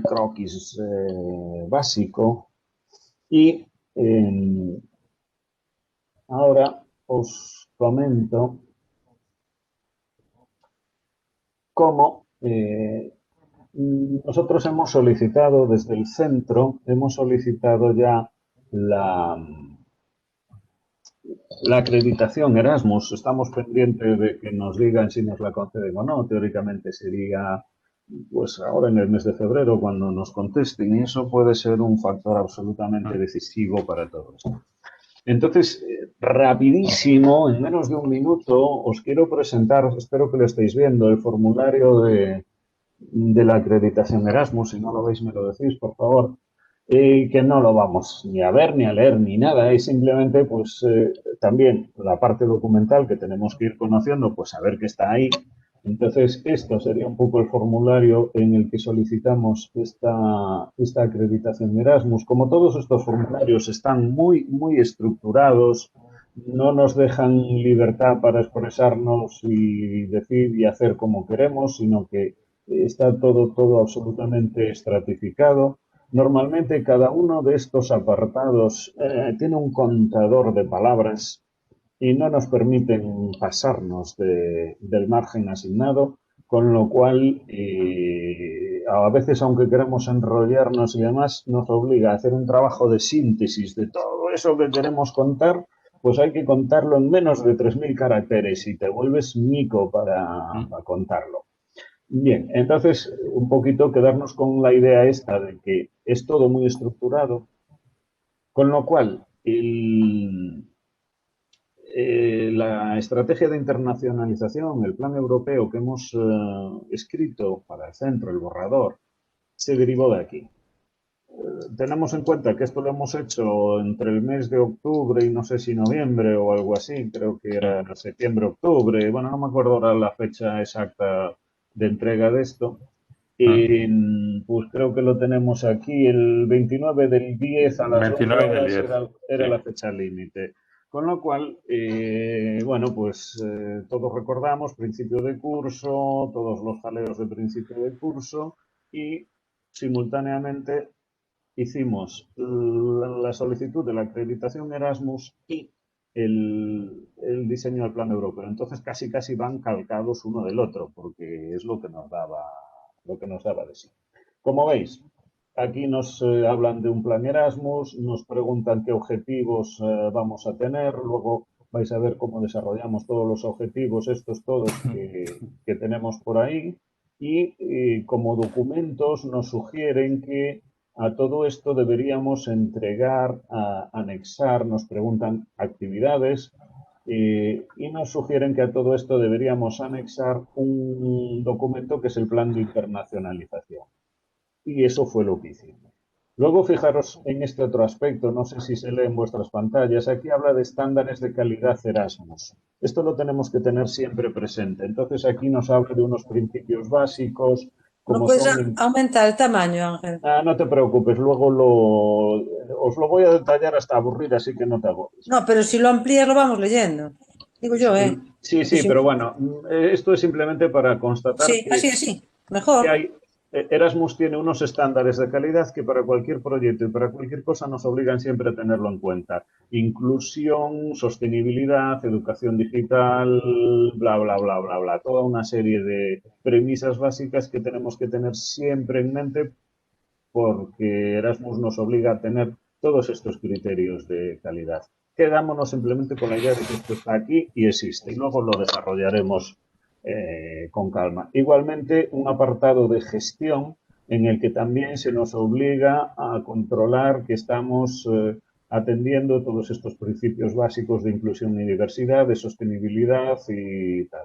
croquis básico y ahora os comento cómo nosotros hemos solicitado desde el centro, hemos solicitado ya la, la acreditación Erasmus. Estamos pendientes de que nos digan si nos la conceden o no. Teóricamente sería pues ahora en el mes de febrero cuando nos contesten, y eso puede ser un factor absolutamente decisivo para todo esto. Entonces, rapidísimo, en menos de un minuto, os quiero presentar, espero que lo estéis viendo, el formulario de la acreditación Erasmus. Si no lo veis, me lo decís, por favor. Que no lo vamos ni a ver, ni a leer, ni nada. Es simplemente, pues, también la parte documental que tenemos que ir conociendo, pues, a ver qué está ahí. Entonces, esto sería un poco el formulario en el que solicitamos esta acreditación de Erasmus. Como todos estos formularios están muy, muy estructurados, no nos dejan libertad para expresarnos y decir y hacer como queremos, sino que está todo absolutamente estratificado. Normalmente cada uno de estos apartados tiene un contador de palabras y no nos permiten pasarnos del margen asignado, con lo cual a veces, aunque queremos enrollarnos y demás, nos obliga a hacer un trabajo de síntesis de todo eso que queremos contar, pues hay que contarlo en menos de 3.000 caracteres y te vuelves mico para contarlo. Bien, entonces un poquito quedarnos con la idea esta de que es todo muy estructurado, con lo cual la estrategia de internacionalización, el plan europeo que hemos escrito para el centro, el borrador, se derivó de aquí. Tenemos en cuenta que esto lo hemos hecho entre el mes de octubre y no sé si noviembre o algo así, creo que era septiembre-octubre, bueno, no me acuerdo ahora la fecha exacta de entrega de esto. Pues creo que lo tenemos aquí, el 29 del 10 a las 12 29 del horas 10. era Sí. la fecha límite. Con lo cual, bueno, pues todos recordamos principio de curso, todos los jaleos de principio de curso y simultáneamente hicimos la solicitud de la acreditación Erasmus y el diseño del plan europeo. Entonces casi van calcados uno del otro, porque es lo que nos daba de sí. Como veis, aquí nos hablan de un plan Erasmus, nos preguntan qué objetivos vamos a tener, luego vais a ver cómo desarrollamos todos los objetivos, estos todos que tenemos por ahí, y como documentos nos sugieren que a todo esto deberíamos entregar, anexar, nos preguntan actividades y nos sugieren que a todo esto deberíamos anexar un documento que es el plan de internacionalización. Y eso fue lo que hicimos. Luego, fijaros en este otro aspecto, no sé si se lee en vuestras pantallas, aquí habla de estándares de calidad Erasmus. Esto lo tenemos que tener siempre presente. Entonces, aquí nos habla de unos principios básicos, No como puedes son... aumentar el tamaño, Ángel. No te preocupes, luego os lo voy a detallar hasta aburrir, así que no te agobies. No, pero si lo amplías lo vamos leyendo. Digo yo, ¿eh? Sí, Y sí, si- pero bueno, esto es simplemente para constatar Sí, así, así. Mejor. que hay, Erasmus tiene unos estándares de calidad que para cualquier proyecto y para cualquier cosa nos obligan siempre a tenerlo en cuenta. Inclusión, sostenibilidad, educación digital, bla, bla, bla, bla, bla. Toda una serie de premisas básicas que tenemos que tener siempre en mente porque Erasmus nos obliga a tener todos estos criterios de calidad. Quedámonos simplemente con la idea de que esto está aquí y existe, y luego lo desarrollaremos con calma. Igualmente, un apartado de gestión en el que también se nos obliga a controlar que estamos atendiendo todos estos principios básicos de inclusión y diversidad, de sostenibilidad y tal.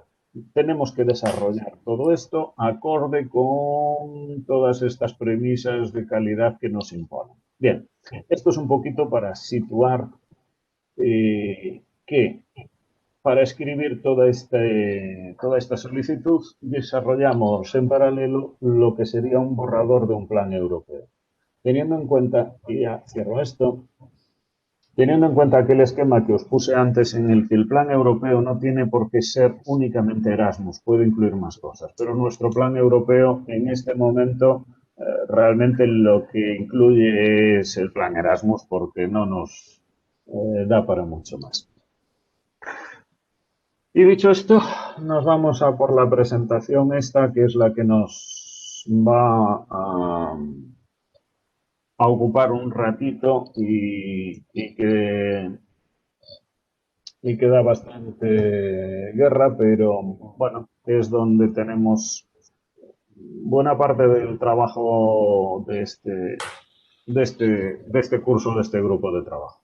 Tenemos que desarrollar todo esto acorde con todas estas premisas de calidad que nos imponen. Bien, esto es un poquito para situar que para escribir toda esta solicitud desarrollamos en paralelo lo que sería un borrador de un plan europeo. Teniendo en cuenta, y ya cierro esto, teniendo en cuenta aquel esquema que os puse antes en el que el plan europeo no tiene por qué ser únicamente Erasmus, puede incluir más cosas, pero nuestro plan europeo en este momento realmente lo que incluye es el plan Erasmus porque no nos da para mucho más. Y dicho esto, nos vamos a por la presentación esta, que es la que nos va a ocupar un ratito y que da bastante guerra, pero bueno, es donde tenemos buena parte del trabajo de este curso, de este grupo de trabajo.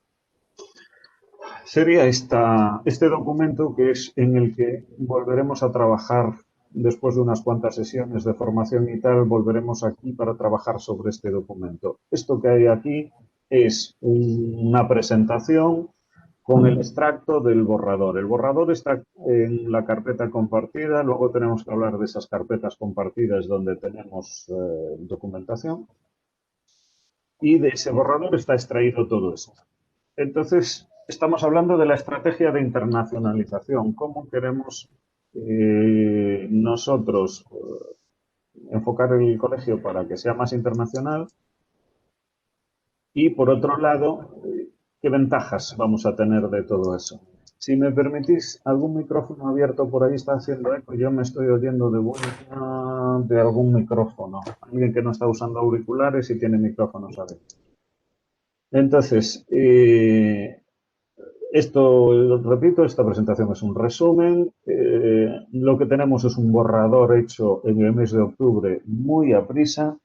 Sería este documento que es en el que volveremos a trabajar después de unas cuantas sesiones de formación y tal, volveremos aquí para trabajar sobre este documento. Esto que hay aquí es una presentación con el extracto del borrador. El borrador está en la carpeta compartida, luego tenemos que hablar de esas carpetas compartidas donde tenemos documentación, y de ese borrador está extraído todo eso. Entonces, estamos hablando de la estrategia de internacionalización, cómo queremos nosotros enfocar el colegio para que sea más internacional, y por otro lado, ¿qué ventajas vamos a tener de todo eso? Si me permitís, algún micrófono abierto por ahí está haciendo eco. Yo me estoy oyendo de vuelta de algún micrófono. Alguien que no está usando auriculares y tiene micrófonos abiertos. Entonces, esto, repito, esta presentación es un resumen. Lo que tenemos es un borrador hecho en el mes de octubre muy a prisa,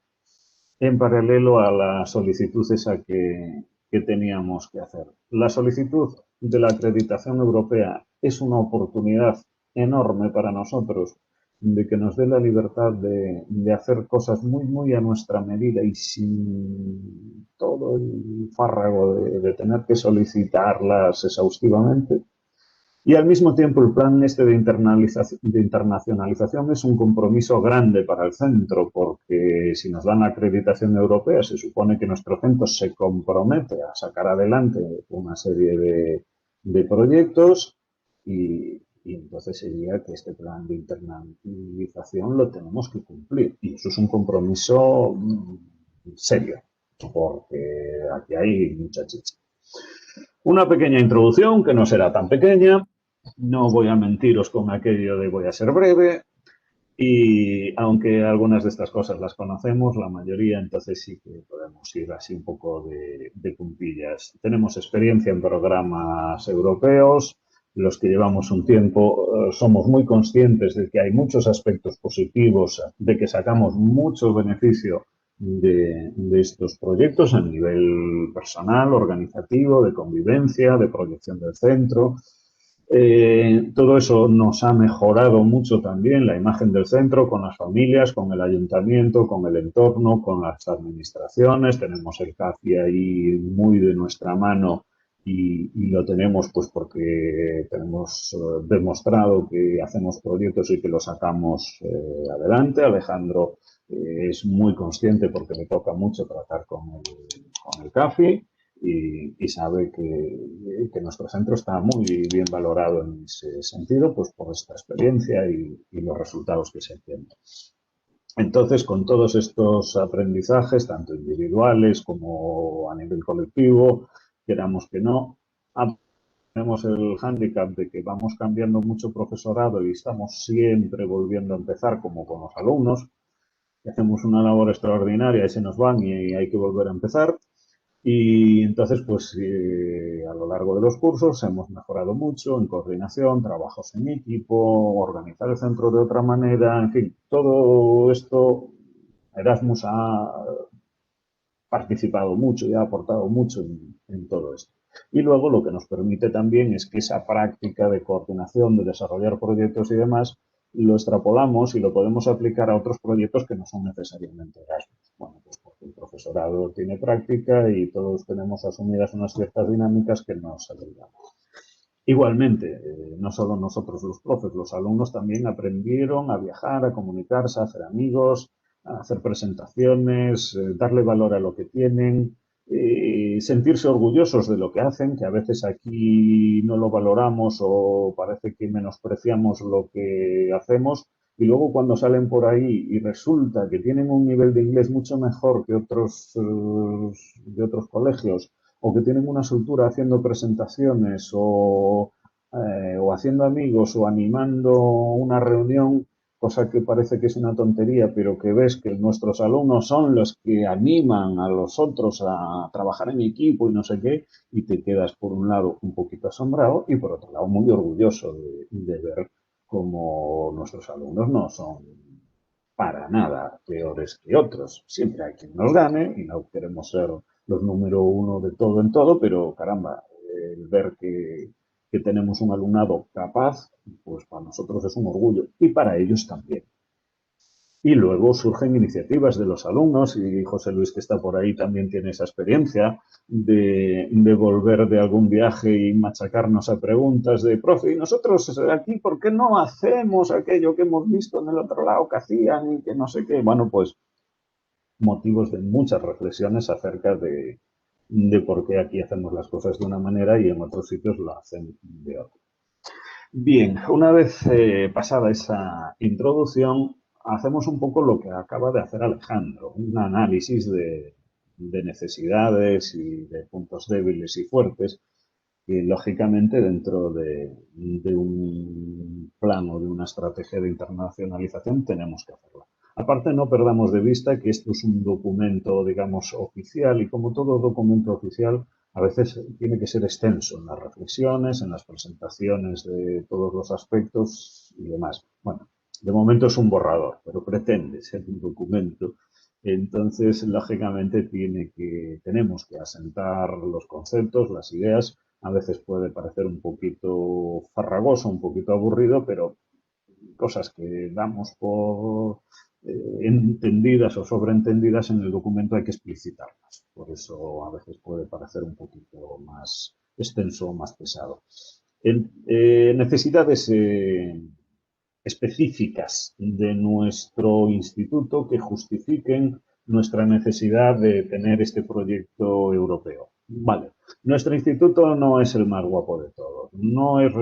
en paralelo a la solicitud esa que teníamos que hacer. La solicitud de la acreditación europea es una oportunidad enorme para nosotros de que nos dé la libertad de hacer cosas muy, muy a nuestra medida y sin todo el fárrago de tener que solicitarlas exhaustivamente. Y al mismo tiempo el plan este de internacionalización es un compromiso grande para el centro, porque si nos dan la acreditación europea se supone que nuestro centro se compromete a sacar adelante una serie de proyectos, y entonces sería que este plan de internacionalización lo tenemos que cumplir. Y eso es un compromiso serio, porque aquí hay mucha chicha. Una pequeña introducción, que no será tan pequeña. No voy a mentiros con aquello de voy a ser breve, y aunque algunas de estas cosas las conocemos, la mayoría, entonces sí que podemos ir así un poco de puntillas. Tenemos experiencia en programas europeos, los que llevamos un tiempo somos muy conscientes de que hay muchos aspectos positivos, de que sacamos mucho beneficio de estos proyectos a nivel personal, organizativo, de convivencia, de proyección del centro. Todo eso nos ha mejorado mucho también la imagen del centro con las familias, con el ayuntamiento, con el entorno, con las administraciones. Tenemos el CAFI ahí muy de nuestra mano, y lo tenemos pues porque tenemos demostrado que hacemos proyectos y que los sacamos adelante. Alejandro es muy consciente, porque le toca mucho tratar con el CAFI. Y sabe que nuestro centro está muy bien valorado en ese sentido, pues por esta experiencia y los resultados que se tienen. Entonces, con todos estos aprendizajes, tanto individuales como a nivel colectivo, queramos que no, tenemos el hándicap de que vamos cambiando mucho profesorado y estamos siempre volviendo a empezar, como con los alumnos, que hacemos una labor extraordinaria y se nos van y hay que volver a empezar. Y entonces, pues a lo largo de los cursos hemos mejorado mucho en coordinación, trabajos en equipo, organizar el centro de otra manera, en fin, todo esto. Erasmus ha participado mucho y ha aportado mucho en todo esto. Y luego lo que nos permite también es que esa práctica de coordinación, de desarrollar proyectos y demás, lo extrapolamos y lo podemos aplicar a otros proyectos que no son necesariamente Erasmus. Bueno, pues porque el profesorado tiene práctica y todos tenemos asumidas unas ciertas dinámicas que nos ayudan. Igualmente, no solo nosotros los profes, los alumnos también aprendieron a viajar, a comunicarse, a hacer amigos, a hacer presentaciones, darle valor a lo que tienen, sentirse orgullosos de lo que hacen, que a veces aquí no lo valoramos o parece que menospreciamos lo que hacemos, y luego cuando salen por ahí y resulta que tienen un nivel de inglés mucho mejor que otros de otros colegios, o que tienen una soltura haciendo presentaciones o haciendo amigos o animando una reunión, cosa que parece que es una tontería, pero que ves que nuestros alumnos son los que animan a los otros a trabajar en equipo y no sé qué, y te quedas por un lado un poquito asombrado y por otro lado muy orgulloso de ver cómo nuestros alumnos no son para nada peores que otros. Siempre hay quien nos gane y no queremos ser los número uno de todo en todo, pero caramba, el ver que tenemos un alumnado capaz, pues para nosotros es un orgullo y para ellos también. Y luego surgen iniciativas de los alumnos, y José Luis, que está por ahí, también tiene esa experiencia de volver de algún viaje y machacarnos a preguntas de, profe, ¿y nosotros aquí por qué no hacemos aquello que hemos visto en el otro lado que hacían y que no sé qué? Bueno, pues motivos de muchas reflexiones acerca de por qué aquí hacemos las cosas de una manera y en otros sitios lo hacen de otra. Bien, una vez pasada esa introducción, hacemos un poco lo que acaba de hacer Alejandro, un análisis de necesidades y de puntos débiles y fuertes, y lógicamente dentro de un plano, de una estrategia de internacionalización, tenemos que hacerla. Aparte, no perdamos de vista que esto es un documento, digamos, oficial, y como todo documento oficial, a veces tiene que ser extenso en las reflexiones, en las presentaciones de todos los aspectos y demás. Bueno, de momento es un borrador, pero pretende ser un documento. Entonces, lógicamente, tenemos que asentar los conceptos, las ideas. A veces puede parecer un poquito farragoso, un poquito aburrido, pero cosas que damos por entendidas o sobreentendidas en el documento hay que explicitarlas. Por eso a veces puede parecer un poquito más extenso o más pesado. Necesidades específicas de nuestro instituto que justifiquen nuestra necesidad de tener este proyecto europeo. Vale, nuestro instituto no es el más guapo de todos, no es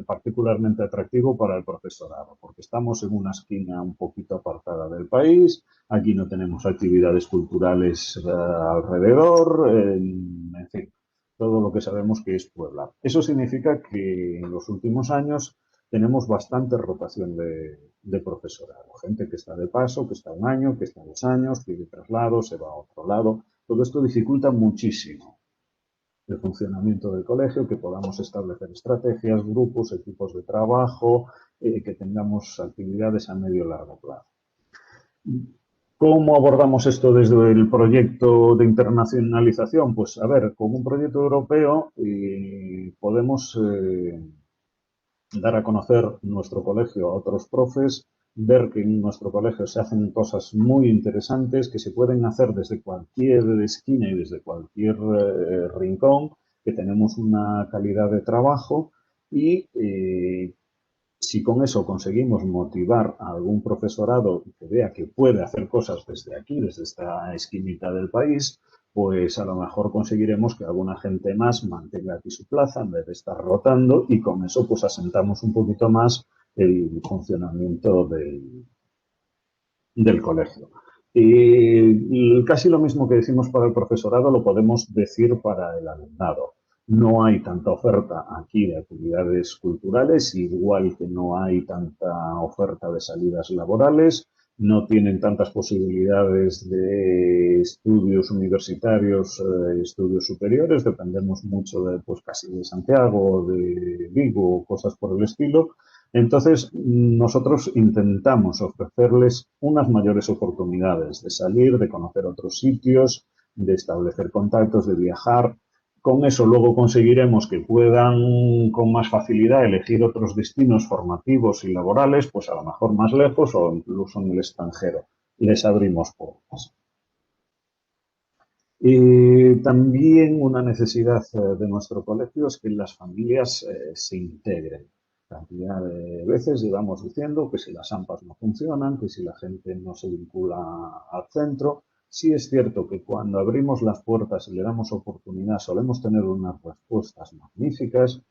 particularmente atractivo para el profesorado, porque estamos en una esquina un poquito apartada del país, aquí no tenemos actividades culturales alrededor, en fin, todo lo que sabemos que es Puebla. Eso significa que en los últimos años tenemos bastante rotación de profesorado. Gente que está de paso, que está un año, que está 2 años, pide traslado, se va a otro lado. Todo esto dificulta muchísimo el funcionamiento del colegio, que podamos establecer estrategias, grupos, equipos de trabajo, que tengamos actividades a medio y largo plazo. ¿Cómo abordamos esto desde el proyecto de internacionalización? Pues a ver, con un proyecto europeo podemos dar a conocer nuestro colegio a otros profes, ver que en nuestro colegio se hacen cosas muy interesantes que se pueden hacer desde cualquier esquina y desde cualquier rincón, que tenemos una calidad de trabajo y si con eso conseguimos motivar a algún profesorado que vea que puede hacer cosas desde aquí, desde esta esquinita del país, pues a lo mejor conseguiremos que alguna gente más mantenga aquí su plaza en vez de estar rotando y con eso pues asentamos un poquito más el funcionamiento del colegio. Y casi lo mismo que decimos para el profesorado lo podemos decir para el alumnado. No hay tanta oferta aquí de actividades culturales, igual que no hay tanta oferta de salidas laborales, no tienen tantas posibilidades de estudios universitarios, estudios superiores, dependemos mucho de, pues casi de Santiago, de Vigo, cosas por el estilo. Entonces, nosotros intentamos ofrecerles unas mayores oportunidades de salir, de conocer otros sitios, de establecer contactos, de viajar. Con eso luego conseguiremos que puedan con más facilidad elegir otros destinos formativos y laborales, pues a lo mejor más lejos o incluso en el extranjero. Les abrimos puertas. Y también una necesidad de nuestro colegio es que las familias se integren. Cantidad de veces llevamos diciendo que si las AMPAs no funcionan, que si la gente no se vincula al centro. Sí es cierto que cuando abrimos las puertas y le damos oportunidad solemos tener unas respuestas magníficas,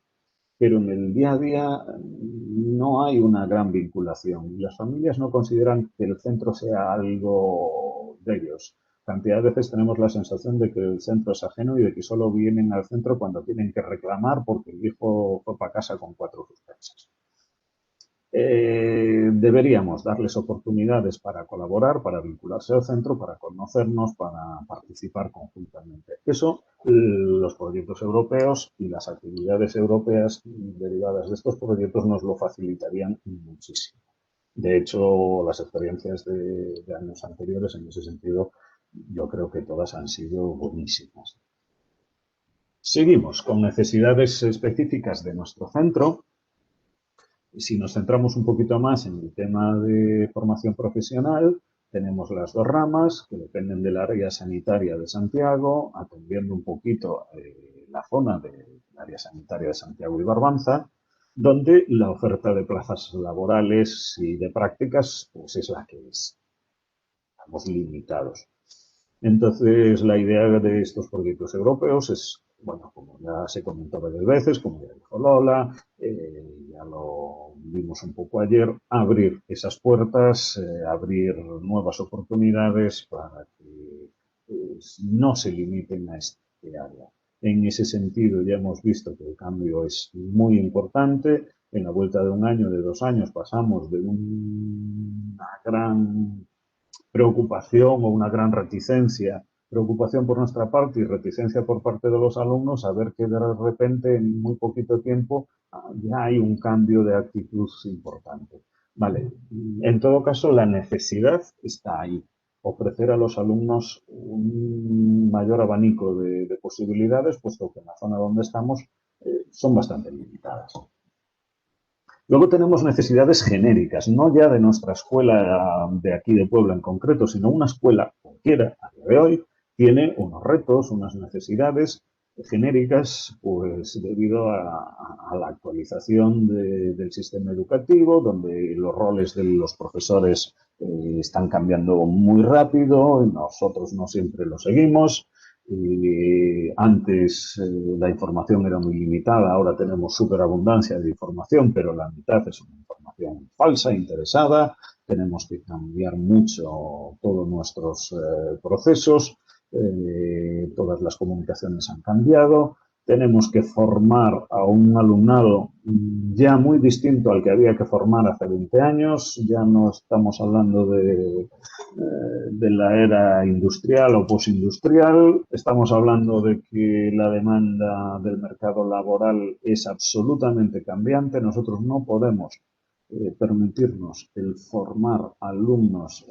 pero en el día a día no hay una gran vinculación. Las familias no consideran que el centro sea algo de ellos. Cantidad de veces tenemos la sensación de que el centro es ajeno y de que solo vienen al centro cuando tienen que reclamar porque el hijo fue para casa con 4 suspensas. Deberíamos darles oportunidades para colaborar, para vincularse al centro, para conocernos, para participar conjuntamente. Eso, los proyectos europeos y las actividades europeas derivadas de estos proyectos nos lo facilitarían muchísimo. De hecho, las experiencias de años anteriores, en ese sentido, yo creo que todas han sido buenísimas. Seguimos con necesidades específicas de nuestro centro. Si nos centramos un poquito más en el tema de formación profesional, tenemos las dos ramas que dependen del área sanitaria de Santiago, atendiendo un poquito la zona del área sanitaria de Santiago y Barbanza, donde la oferta de plazas laborales y de prácticas pues es la que es. Estamos limitados. Entonces, la idea de estos proyectos europeos es, bueno, como ya se comentó varias veces, como ya dijo Lola, ya lo vimos un poco ayer, abrir esas puertas, abrir nuevas oportunidades para que no se limiten a este área. En ese sentido, ya hemos visto que el cambio es muy importante. En la vuelta de un año, de 2 años, pasamos de una gran preocupación o una gran reticencia, preocupación por nuestra parte y reticencia por parte de los alumnos a ver que de repente en muy poquito tiempo ya hay un cambio de actitud importante. Vale, en todo caso la necesidad está ahí, ofrecer a los alumnos un mayor abanico de posibilidades, puesto que en la zona donde estamos son bastante limitadas. Luego tenemos necesidades genéricas, no ya de nuestra escuela de aquí de Puebla en concreto, sino una escuela cualquiera a día de hoy tiene unos retos, unas necesidades genéricas, pues debido a la actualización del sistema educativo, donde los roles de los profesores están cambiando muy rápido, nosotros no siempre lo seguimos. Antes la información era muy limitada, ahora tenemos superabundancia de información, pero la mitad es una información falsa, interesada. Tenemos que cambiar mucho todos nuestros procesos, todas las comunicaciones han cambiado. Tenemos que formar a un alumnado ya muy distinto al que había que formar hace 20 años. Ya no estamos hablando de la era industrial o postindustrial. Estamos hablando de que la demanda del mercado laboral es absolutamente cambiante. Nosotros no podemos permitirnos el formar alumnos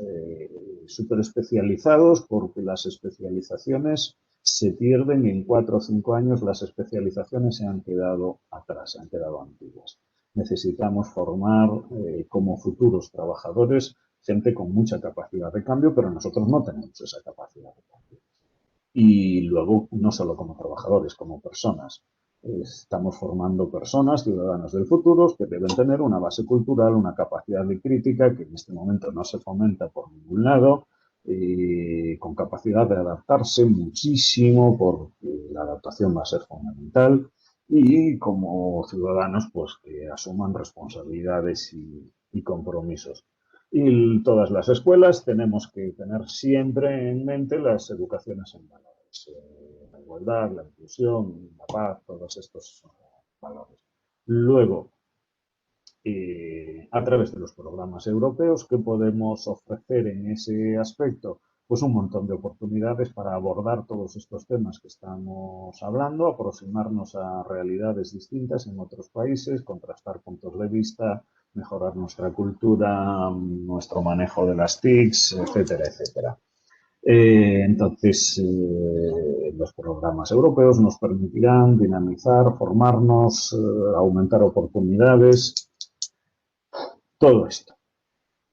súper especializados porque las especializaciones se pierden y en 4 o 5 años las especializaciones se han quedado atrás, se han quedado antiguas. Necesitamos formar como futuros trabajadores gente con mucha capacidad de cambio, pero nosotros no tenemos esa capacidad de cambio. Y luego, no solo como trabajadores, como personas. Estamos formando personas, ciudadanos del futuro, que deben tener una base cultural, una capacidad de crítica que en este momento no se fomenta por ningún lado, con capacidad de adaptarse muchísimo, porque la adaptación va a ser fundamental, y como ciudadanos, pues que asuman responsabilidades y compromisos. Y todas las escuelas tenemos que tener siempre en mente las educaciones en valores, la igualdad, la inclusión, la paz, todos estos valores. Luego, a través de los programas europeos, ¿qué podemos ofrecer en ese aspecto? Pues un montón de oportunidades para abordar todos estos temas que estamos hablando, aproximarnos a realidades distintas en otros países, contrastar puntos de vista, mejorar nuestra cultura, nuestro manejo de las TICs, etcétera, etcétera. Entonces, los programas europeos nos permitirán dinamizar, formarnos, aumentar oportunidades, todo esto.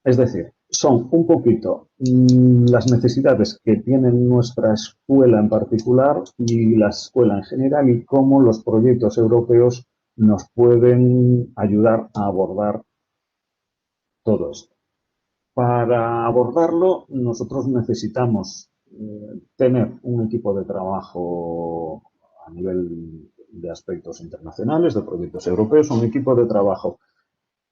Es decir, son un poquito las necesidades que tiene nuestra escuela en particular y la escuela en general y cómo los proyectos europeos nos pueden ayudar a abordar todo esto. Para abordarlo, nosotros necesitamos tener un equipo de trabajo a nivel de aspectos internacionales, de proyectos europeos, un equipo de trabajo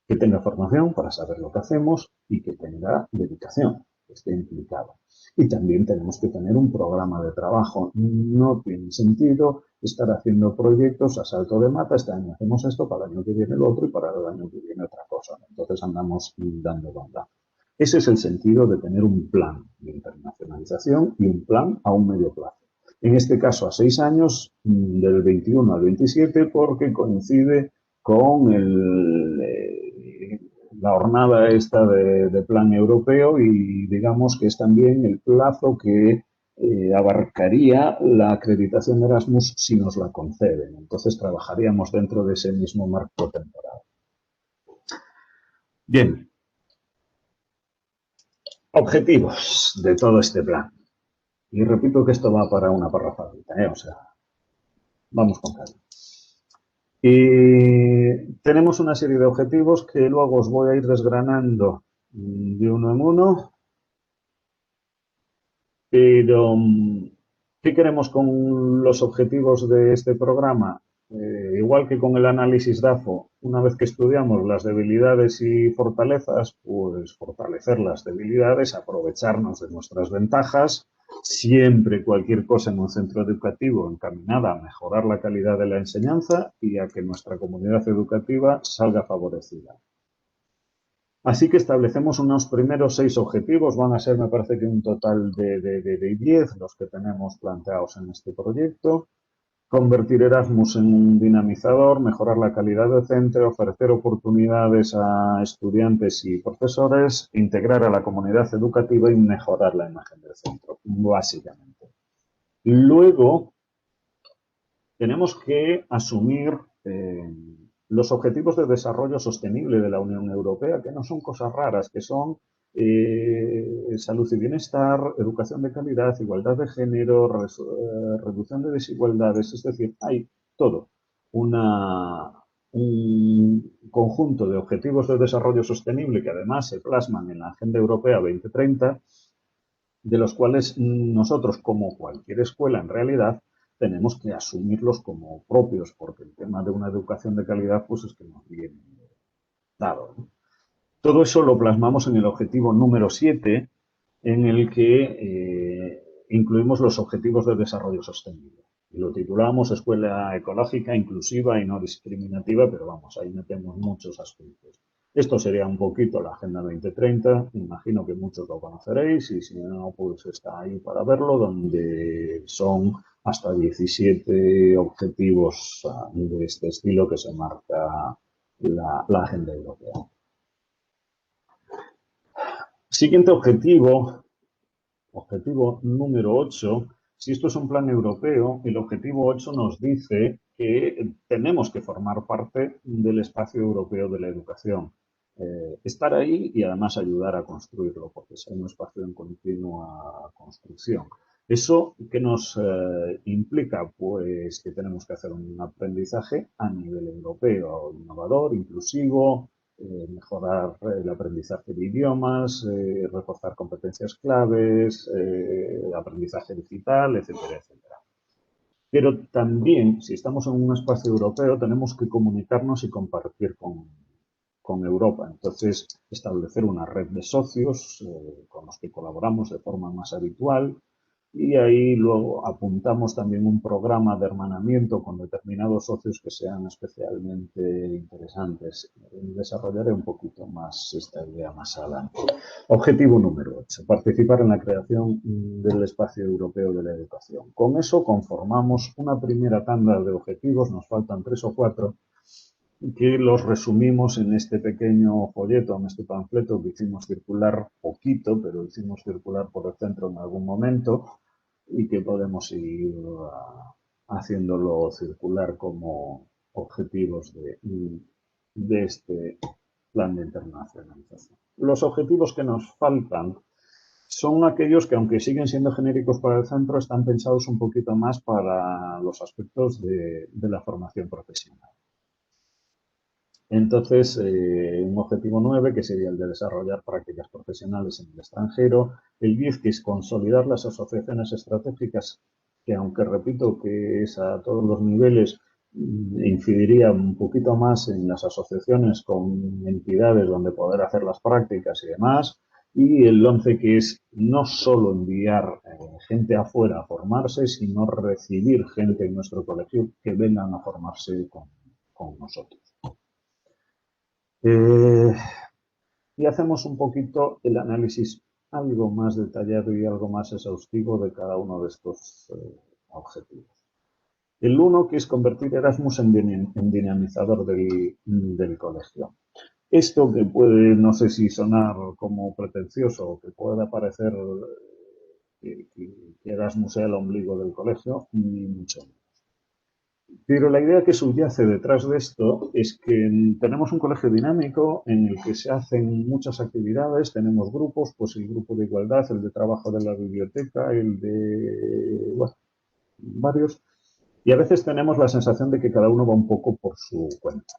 que tenga formación para saber lo que hacemos y que tenga dedicación, que esté implicado. Y también tenemos que tener un programa de trabajo. No tiene sentido estar haciendo proyectos a salto de mata. Este año hacemos esto, para el año que viene el otro y para el año que viene otra cosa. Entonces andamos dando banda. Ese es el sentido de tener un plan de internacionalización y un plan a un medio plazo. En este caso a 6 años, del 21 al 27, porque coincide con la jornada esta de plan europeo y digamos que es también el plazo que abarcaría la acreditación de Erasmus si nos la conceden. Entonces trabajaríamos dentro de ese mismo marco temporal. Bien. Objetivos de todo este plan. Y repito que esto va para una parrafadita, o sea, vamos con calma. Y tenemos una serie de objetivos que luego os voy a ir desgranando de uno en uno. Pero, ¿qué queremos con los objetivos de este programa? Igual que con el análisis DAFO, una vez que estudiamos las debilidades y fortalezas, pues fortalecer las debilidades, aprovecharnos de nuestras ventajas, siempre cualquier cosa en un centro educativo encaminada a mejorar la calidad de la enseñanza y a que nuestra comunidad educativa salga favorecida. Así que establecemos unos primeros 6 objetivos, van a ser, me parece que un total de 10 los que tenemos planteados en este proyecto. Convertir Erasmus en un dinamizador, mejorar la calidad del centro, ofrecer oportunidades a estudiantes y profesores, integrar a la comunidad educativa y mejorar la imagen del centro, básicamente. Luego, tenemos que asumir los objetivos de desarrollo sostenible de la Unión Europea, que no son cosas raras, que son salud y bienestar, educación de calidad, igualdad de género, reducción de desigualdades, es decir, hay todo un conjunto de objetivos de desarrollo sostenible que además se plasman en la Agenda Europea 2030, de los cuales nosotros, como cualquier escuela en realidad, tenemos que asumirlos como propios, porque el tema de una educación de calidad pues es que nos viene dado, ¿no? Todo eso lo plasmamos en el objetivo número 7, en el que incluimos los objetivos de desarrollo sostenible. Y lo titulamos Escuela Ecológica, Inclusiva y No Discriminativa, pero vamos, ahí metemos muchos aspectos. Esto sería un poquito la Agenda 2030, imagino que muchos lo conoceréis y si no, pues está ahí para verlo, donde son hasta 17 objetivos de este estilo que se marca la Agenda Europea. Siguiente objetivo número 8. Si esto es un plan europeo, el objetivo 8 nos dice que tenemos que formar parte del espacio europeo de la educación. Estar ahí y además ayudar a construirlo, porque es un espacio en continua construcción. ¿Eso qué nos implica? Pues que tenemos que hacer un aprendizaje a nivel europeo, innovador, inclusivo, mejorar el aprendizaje de idiomas, reforzar competencias claves, aprendizaje digital, etcétera, etcétera. Pero también, si estamos en un espacio europeo, tenemos que comunicarnos y compartir con Europa. Entonces, establecer una red de socios con los que colaboramos de forma más habitual y ahí luego apuntamos también un programa de hermanamiento con determinados socios que sean especialmente interesantes. Desarrollaré un poquito más esta idea más adelante. Objetivo número 8. Participar en la creación del espacio europeo de la educación. Con eso conformamos una primera tanda de objetivos, nos faltan 3 o 4, que los resumimos en este pequeño folleto, en este panfleto que hicimos circular poquito, pero hicimos circular por el centro en algún momento y que podemos ir haciéndolo circular como objetivos de este plan de internacionalización. Los objetivos que nos faltan son aquellos que, aunque siguen siendo genéricos para el centro, están pensados un poquito más para los aspectos de la formación profesional. Entonces, un objetivo 9, que sería el de desarrollar prácticas profesionales en el extranjero. El 10, que es consolidar las asociaciones estratégicas, que aunque repito que es a todos los niveles, incidiría un poquito más en las asociaciones con entidades donde poder hacer las prácticas y demás. Y el 11, que es no solo enviar gente afuera a formarse, sino recibir gente en nuestro colegio que vengan a formarse con nosotros. Y hacemos un poquito el análisis algo más detallado y algo más exhaustivo de cada uno de estos objetivos. El 1, que es convertir Erasmus en dinamizador del colegio. Esto que puede, no sé si sonar como pretencioso o que pueda parecer que Erasmus sea el ombligo del colegio, ni mucho menos. Pero la idea que subyace detrás de esto es que tenemos un colegio dinámico en el que se hacen muchas actividades, tenemos grupos, pues el grupo de igualdad, el de trabajo de la biblioteca, el de, bueno, varios, y a veces tenemos la sensación de que cada uno va un poco por su cuenta.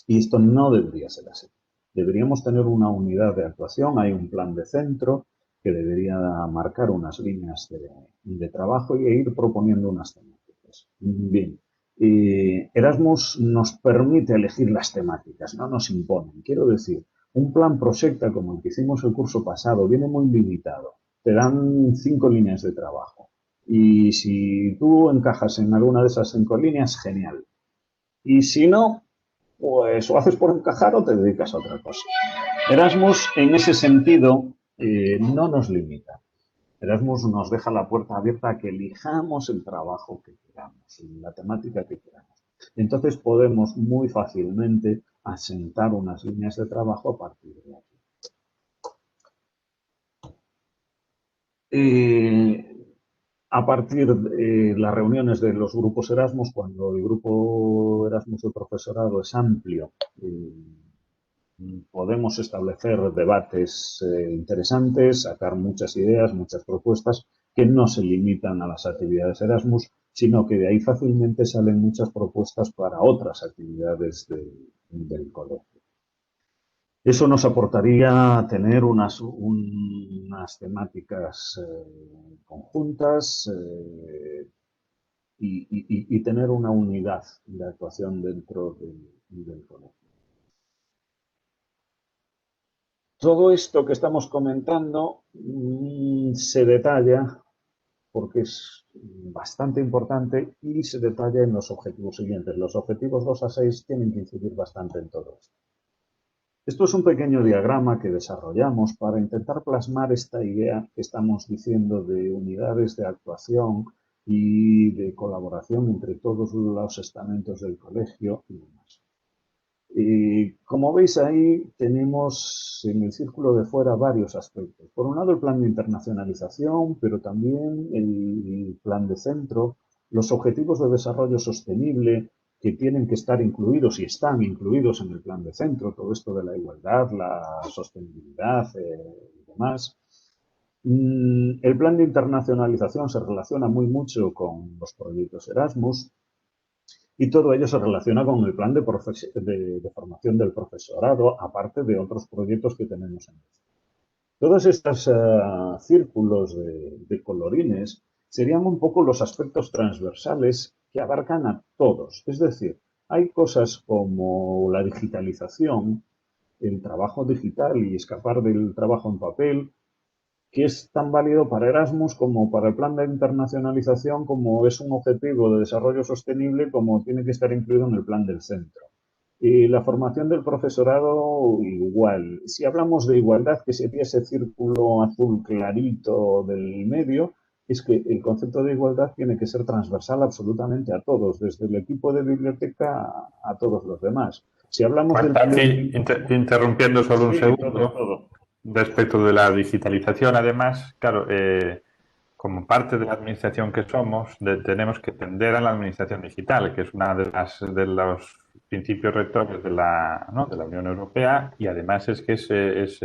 Y esto no debería ser así. Deberíamos tener una unidad de actuación, hay un plan de centro que debería marcar unas líneas de trabajo e ir proponiendo unas temáticas. Bien, Erasmus nos permite elegir las temáticas, no nos imponen. Quiero decir, un plan Proxecta como el que hicimos el curso pasado viene muy limitado. Te dan 5 líneas de trabajo. Y si tú encajas en alguna de esas 5 líneas, genial. Y si no, pues o haces por encajar o te dedicas a otra cosa. Erasmus, en ese sentido, no nos limita. Erasmus nos deja la puerta abierta a que elijamos el trabajo que queramos, la temática que queramos. Entonces podemos muy fácilmente asentar unas líneas de trabajo a partir de aquí. A partir de las reuniones de los grupos Erasmus, cuando el grupo Erasmus de profesorado es amplio, podemos establecer debates interesantes, sacar muchas ideas, muchas propuestas que no se limitan a las actividades Erasmus, sino que de ahí fácilmente salen muchas propuestas para otras actividades del colegio. Eso nos aportaría tener unas temáticas conjuntas y tener una unidad de actuación dentro del colegio. Todo esto que estamos comentando se detalla porque es bastante importante y se detalla en los objetivos siguientes. Los objetivos 2 a 6 tienen que incidir bastante en todo esto. Esto es un pequeño diagrama que desarrollamos para intentar plasmar esta idea que estamos diciendo de unidades de actuación y de colaboración entre todos los estamentos del colegio y demás. Como veis ahí tenemos en el círculo de fuera varios aspectos. Por un lado el plan de internacionalización, pero también el plan de centro, los objetivos de desarrollo sostenible que tienen que estar incluidos y están incluidos en el plan de centro, todo esto de la igualdad, la sostenibilidad y demás. El plan de internacionalización se relaciona muy mucho con los proyectos Erasmus. Y todo ello se relaciona con el plan de formación del profesorado, aparte de otros proyectos que tenemos en el centro. Todos estos círculos de colorines serían un poco los aspectos transversales que abarcan a todos. Es decir, hay cosas como la digitalización, el trabajo digital y escapar del trabajo en papel, que es tan válido para Erasmus como para el plan de internacionalización, como es un objetivo de desarrollo sostenible, como tiene que estar incluido en el plan del centro. Y la formación del profesorado igual. Si hablamos de igualdad, que sería ese círculo azul clarito del medio, es que el concepto de igualdad tiene que ser transversal absolutamente a todos, desde el equipo de biblioteca a todos los demás. Si hablamos del... Aquí, interrumpiendo solo un Sí, segundo, todo. respecto de la digitalización, además, claro, como parte de la administración que somos, tenemos que tender a la administración digital, que es una de los principios rectores de la Unión Europea, y además es que es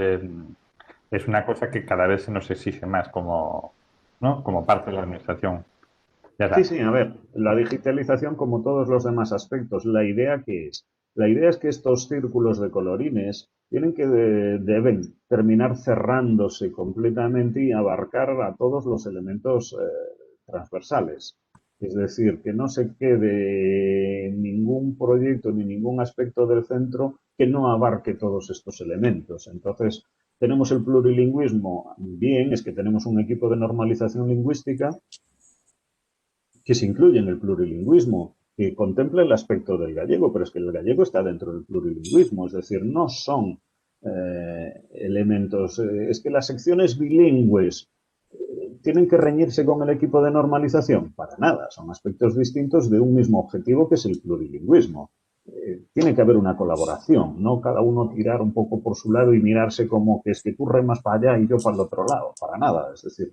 una cosa que cada vez se nos exige más como parte de la administración. Sí, a ver, la digitalización como todos los demás aspectos, la idea es que estos círculos de colorines deben terminar cerrándose completamente y abarcar a todos los elementos transversales. Es decir, que no se quede ningún proyecto ni ningún aspecto del centro que no abarque todos estos elementos. Entonces, tenemos el plurilingüismo, bien, es que tenemos un equipo de normalización lingüística que se incluye en el plurilingüismo, que contempla el aspecto del gallego, pero es que el gallego está dentro del plurilingüismo, es decir, no son elementos, es que las secciones bilingües tienen que reñirse con el equipo de normalización, para nada, son aspectos distintos de un mismo objetivo que es el plurilingüismo. tiene que haber una colaboración, no cada uno tirar un poco por su lado y mirarse como que es que tú remas para allá y yo para el otro lado, para nada. Es decir,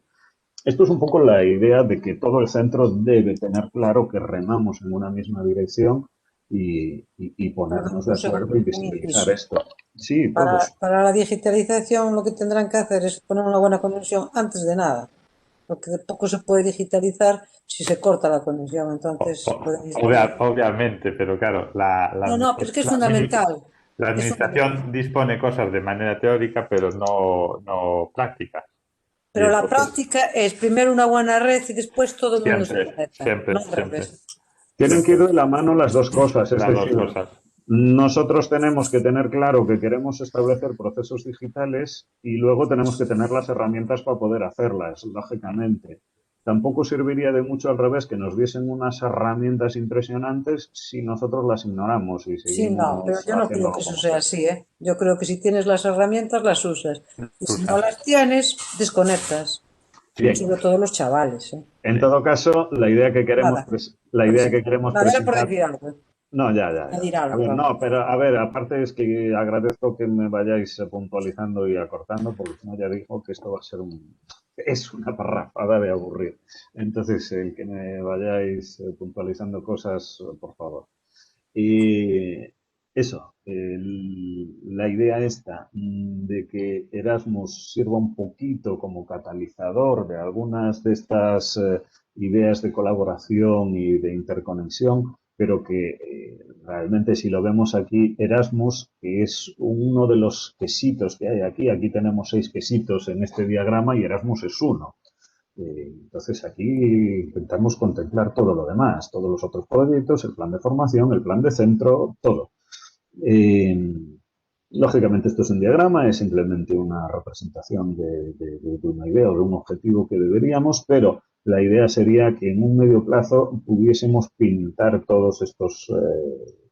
esto es un poco la idea de que todo el centro debe tener claro que remamos en una misma dirección y ponernos de acuerdo y visibilizar esto. Sí, todos. Para la digitalización lo que tendrán que hacer es poner una buena conexión antes de nada, porque de poco se puede digitalizar si se corta la conexión, entonces podéis... Obviamente, pero claro, No, no, pero es que es fundamental. la Es fundamental. administración dispone cosas de manera teórica, pero no práctica. Y Pero la entonces, práctica es primero una buena red y después todo el mundo se siempre, conecta, no siempre, al siempre, revés. Tienen que ir siempre, de la mano las dos cosas, es las dos decir, cosas. nosotros tenemos que tener claro que queremos establecer procesos digitales y luego tenemos que tener las herramientas para poder hacerlas, lógicamente. Tampoco serviría de mucho al revés que nos diesen unas herramientas impresionantes si nosotros las ignoramos y Sí, no, pero seguimos yo no creo haciéndolo que eso como sea siempre. así, ¿eh? Yo creo que si tienes las herramientas, las usas. Y si no Usas. las tienes, desconectas. Sí, Bien, Sobre todo los chavales, ¿eh? en todo caso, Nada, la por idea eso. que queremos Nada, era por presentar. decir algo. No, ya, ya, ya. Añadir A algo, ver, vamos. no, pero a ver, aparte es que agradezco que me vayáis puntualizando y acortando, porque si no ya digo que esto va a ser es una parrafada de aburrir. Entonces, el que me vayáis puntualizando cosas, por favor. Y eso, la idea esta de que Erasmus sirva un poquito como catalizador de algunas de estas ideas de colaboración y de interconexión, pero que realmente si lo vemos aquí, Erasmus, que es uno de los quesitos que hay aquí tenemos 6 quesitos en este diagrama y Erasmus es uno. Entonces aquí intentamos contemplar todo lo demás, todos los otros proyectos, el plan de formación, el plan de centro, todo. Eh, Lógicamente esto es un diagrama, es simplemente una representación de una idea o de un objetivo que deberíamos, pero la idea sería que en un medio plazo pudiésemos pintar todos estos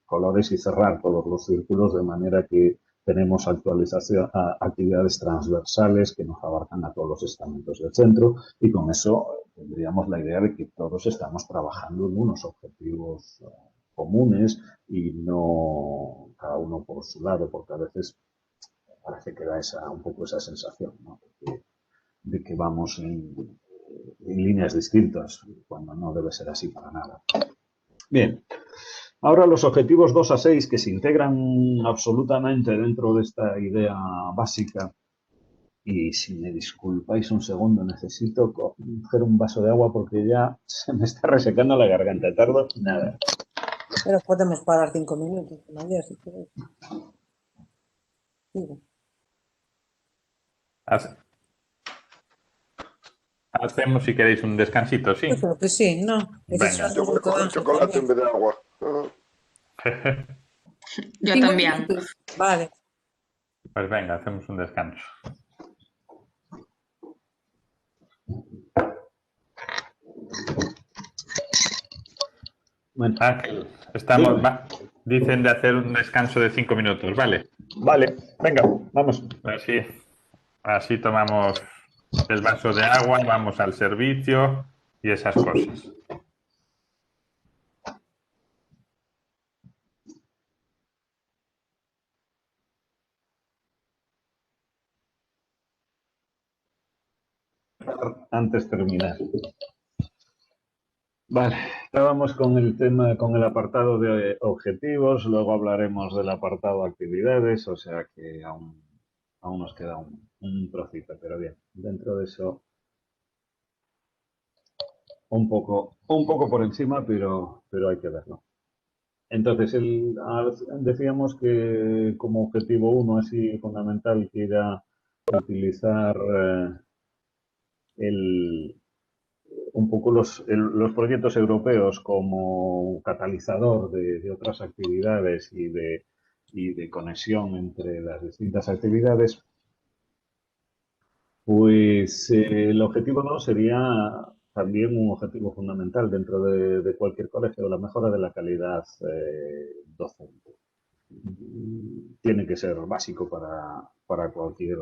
colores y cerrar todos los círculos de manera que tenemos actualización, actividades transversales que nos abarcan a todos los estamentos del centro y con eso tendríamos la idea de que todos estamos trabajando en unos objetivos comunes y no cada uno por su lado, porque a veces parece que da un poco esa sensación, ¿no? De que vamos en líneas distintas, cuando no debe ser así para nada. Bien, ahora los objetivos 2 a 6 que se integran absolutamente dentro de esta idea básica. Y si me disculpáis un segundo, necesito coger un vaso de agua porque ya se me está resecando la garganta. Tardo nada. Pero podemos parar 5 minutos, María, si quieres. Digo. Hacemos, si queréis, un descansito, sí. Yo creo que sí, ¿no? Venga. Yo voy a coger Ángel chocolate también. en vez de agua. Yo 5 también. minutos. Vale. Pues venga, hacemos un descanso. Bueno, Ángel, dígame. dicen de hacer un descanso de 5 minutos, ¿vale? Vale, venga, vamos. Así tomamos el vaso de agua, vamos al servicio y esas cosas. Antes terminar. Vale, estábamos con el tema, con el apartado de objetivos, luego hablaremos del apartado de actividades, o sea que aún nos queda un trocito, pero bien, dentro de eso un poco por encima, pero hay que verlo. Entonces, decíamos que como objetivo 1 así fundamental que era utilizar un poco los proyectos europeos como catalizador de otras actividades y de conexión entre las distintas actividades, pues el objetivo 2 sería también un objetivo fundamental dentro de cualquier colegio, la mejora de la calidad docente. Tiene que ser básico para cualquier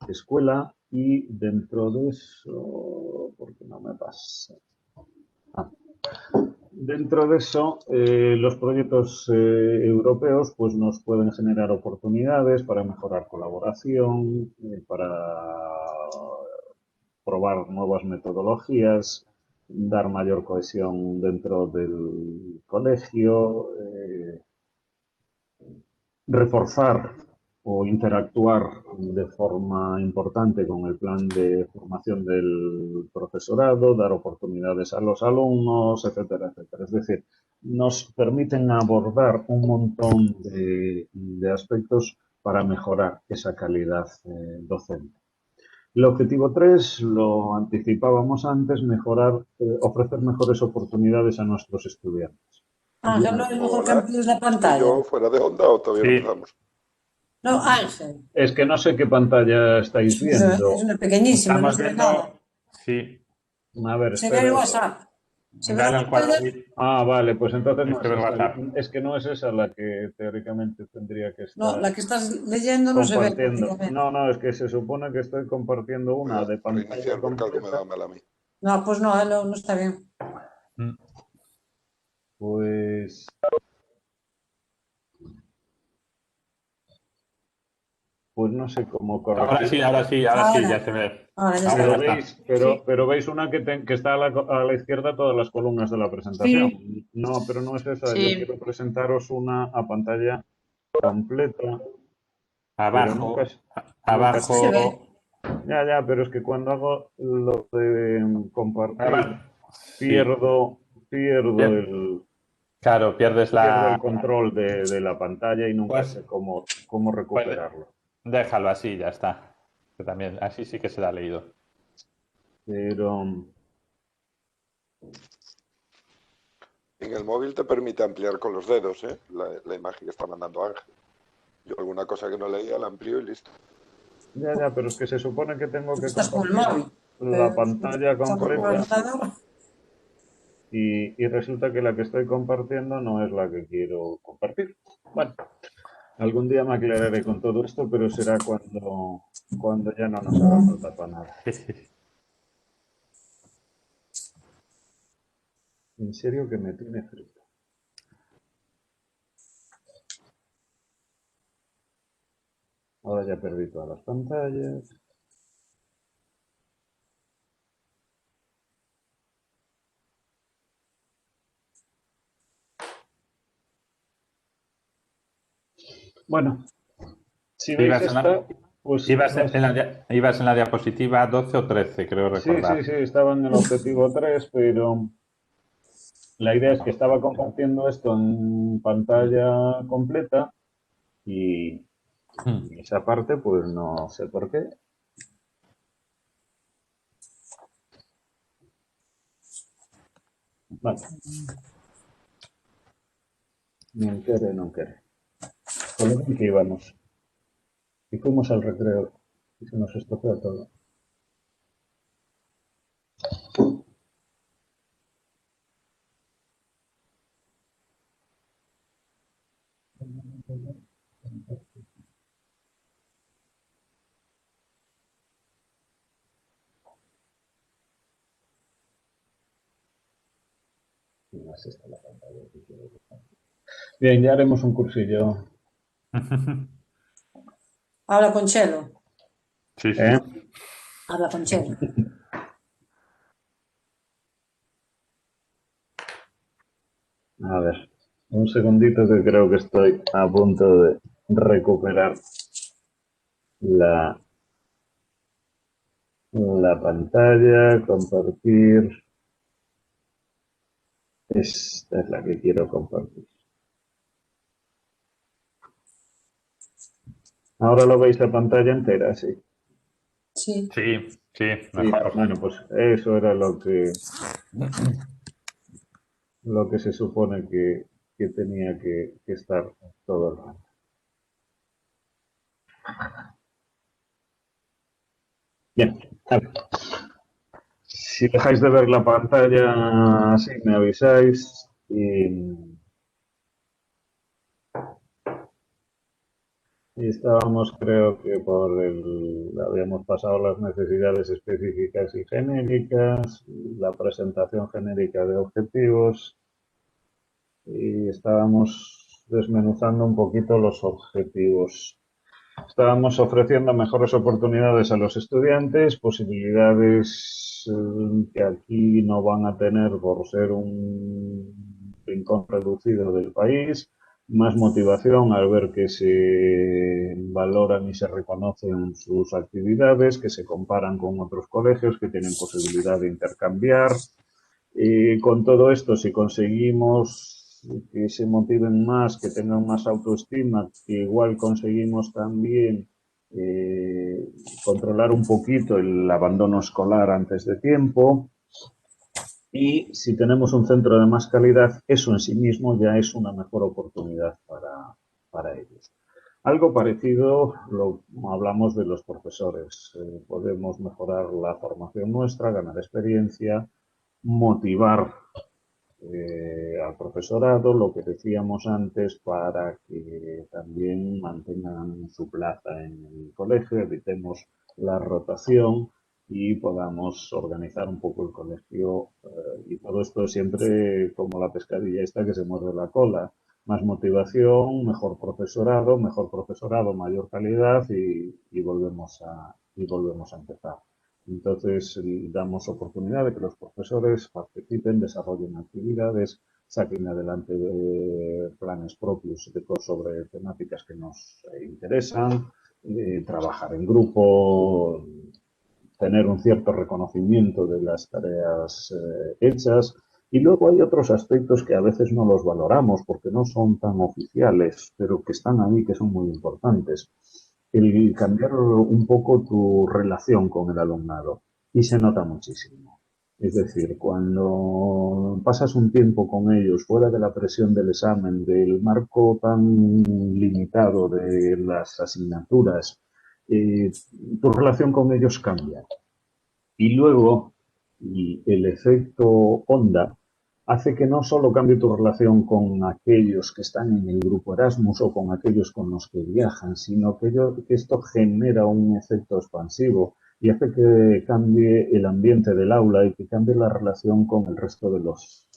escuela y dentro de eso, porque no me pasa. Dentro de eso, los proyectos europeos pues, nos pueden generar oportunidades para mejorar colaboración, para probar nuevas metodologías, dar mayor cohesión dentro del colegio, reforzar o interactuar de forma importante con el plan de formación del profesorado, dar oportunidades a los alumnos, etcétera, etcétera. Es decir, nos permiten abordar un montón de aspectos para mejorar esa calidad docente. El objetivo 3 lo anticipábamos antes, ofrecer mejores oportunidades a nuestros estudiantes. Ángel, ¿no es mejor que Hola, amplíes la ¿estoy pantalla? yo fuera de onda o todavía no Sí. empezamos? No, Ángel. Es que no sé qué pantalla estáis viendo. Es una pequeñísima, no Estamos se ve nada. viendo, sí, A ver, Se ve el espera. WhatsApp. Se ve dale la al pantalla. cuadradito. Ah, vale, pues entonces no Este es del esa. WhatsApp. Es que no es esa la que teóricamente tendría que No, estar la que estás leyendo no se ve compartiendo. prácticamente. No, es que se supone que estoy compartiendo Voy una a de pantalla reiniciar porque algo me completa. da mal a mí. No, pues no, no está bien. Mm. Pues no sé cómo corregir. Ahora sí, Ahora. ya se ve. Ahora ya Ahora está. ya Pero está. veis, pero veis una que está a la izquierda todas las columnas de la presentación. Sí. No, pero no es esa. Yo Sí. quiero presentaros una a pantalla completa, pero nunca Abajo, Se ve. Ya, pero es que cuando hago lo de compartir, sí. pierdo Claro, pierdes pierdo el la... control de la pantalla y nunca Pues, sé cómo pues recuperarlo. déjalo así, ya está. Que también, así sí que se la ha leído. Pero En el móvil te permite ampliar con los dedos, ¿eh? La imagen que está mandando Ángel. Yo alguna cosa que no leía la amplío y listo. ya, pero es que se supone que tengo Tú que estás con el compartir móvil. la pantalla Estamos con el completa ordenador. y resulta que la que estoy compartiendo no es la que quiero compartir. Bueno, algún día me aclararé con todo esto, pero será cuando ya no nos haga falta para nada. En serio que me tiene frito. Ahora ya perdí todas las pantallas. Bueno, si veis esta, pues ibas en la diapositiva 12 o 13, creo recordar. sí, estaba en el objetivo 3, pero la idea es que estaba compartiendo esto en pantalla completa y esa parte pues no sé por qué. Vale. Non quere. Con lo bien que íbamos. Y fuimos al recreo y se nos estropeó todo. Y más está la pantalla que quiero dejar. Bien, ya haremos un cursillo. Habla con Chelo. Sí, sí. Habla con Chelo. A ver, un segundito que creo que estoy a punto de recuperar la pantalla, compartir. Esta es la que quiero compartir. Ahora lo veis la pantalla entera, sí. Sí. Sí, mejor. Bueno, pues eso era lo que se supone que tenía que estar todo el rato. Bien, a ver. Si dejáis de ver la pantalla así, me avisáis y estábamos, creo que habíamos pasado las necesidades específicas y genéricas, la presentación genérica de objetivos y estábamos desmenuzando un poquito los objetivos. Estábamos ofreciendo mejores oportunidades a los estudiantes, posibilidades que aquí no van a tener por ser un rincón reducido del país, más motivación al ver que se valoran y se reconocen sus actividades, que se comparan con otros colegios, que tienen posibilidad de intercambiar. Con todo esto, si conseguimos que se motiven más, que tengan más autoestima, que igual conseguimos también controlar un poquito el abandono escolar antes de tiempo. Y si tenemos un centro de más calidad, eso en sí mismo ya es una mejor oportunidad para ellos. Algo parecido lo hablamos de los profesores. Podemos mejorar la formación nuestra, ganar experiencia, motivar al profesorado, lo que decíamos antes, para que también mantengan su plaza en el colegio, evitemos la rotación y podamos organizar un poco el colegio. Y todo esto siempre como la pescadilla esta que se muerde la cola. Más motivación, mejor profesorado, mayor calidad y volvemos a empezar. Entonces, damos oportunidad de que los profesores participen, desarrollen actividades, saquen adelante planes propios sobre temáticas que nos interesan, trabajar en grupo, tener un cierto reconocimiento de las tareas hechas. Y luego hay otros aspectos que a veces no los valoramos porque no son tan oficiales, pero que están ahí, que son muy importantes. El cambiar un poco tu relación con el alumnado. Y se nota muchísimo. Es decir, cuando pasas un tiempo con ellos fuera de la presión del examen, del marco tan limitado de las asignaturas, tu relación con ellos cambia. Y luego, el efecto onda hace que no solo cambie tu relación con aquellos que están en el grupo Erasmus o con aquellos con los que viajan, sino que esto genera un efecto expansivo y hace que cambie el ambiente del aula y que cambie la relación con el resto de los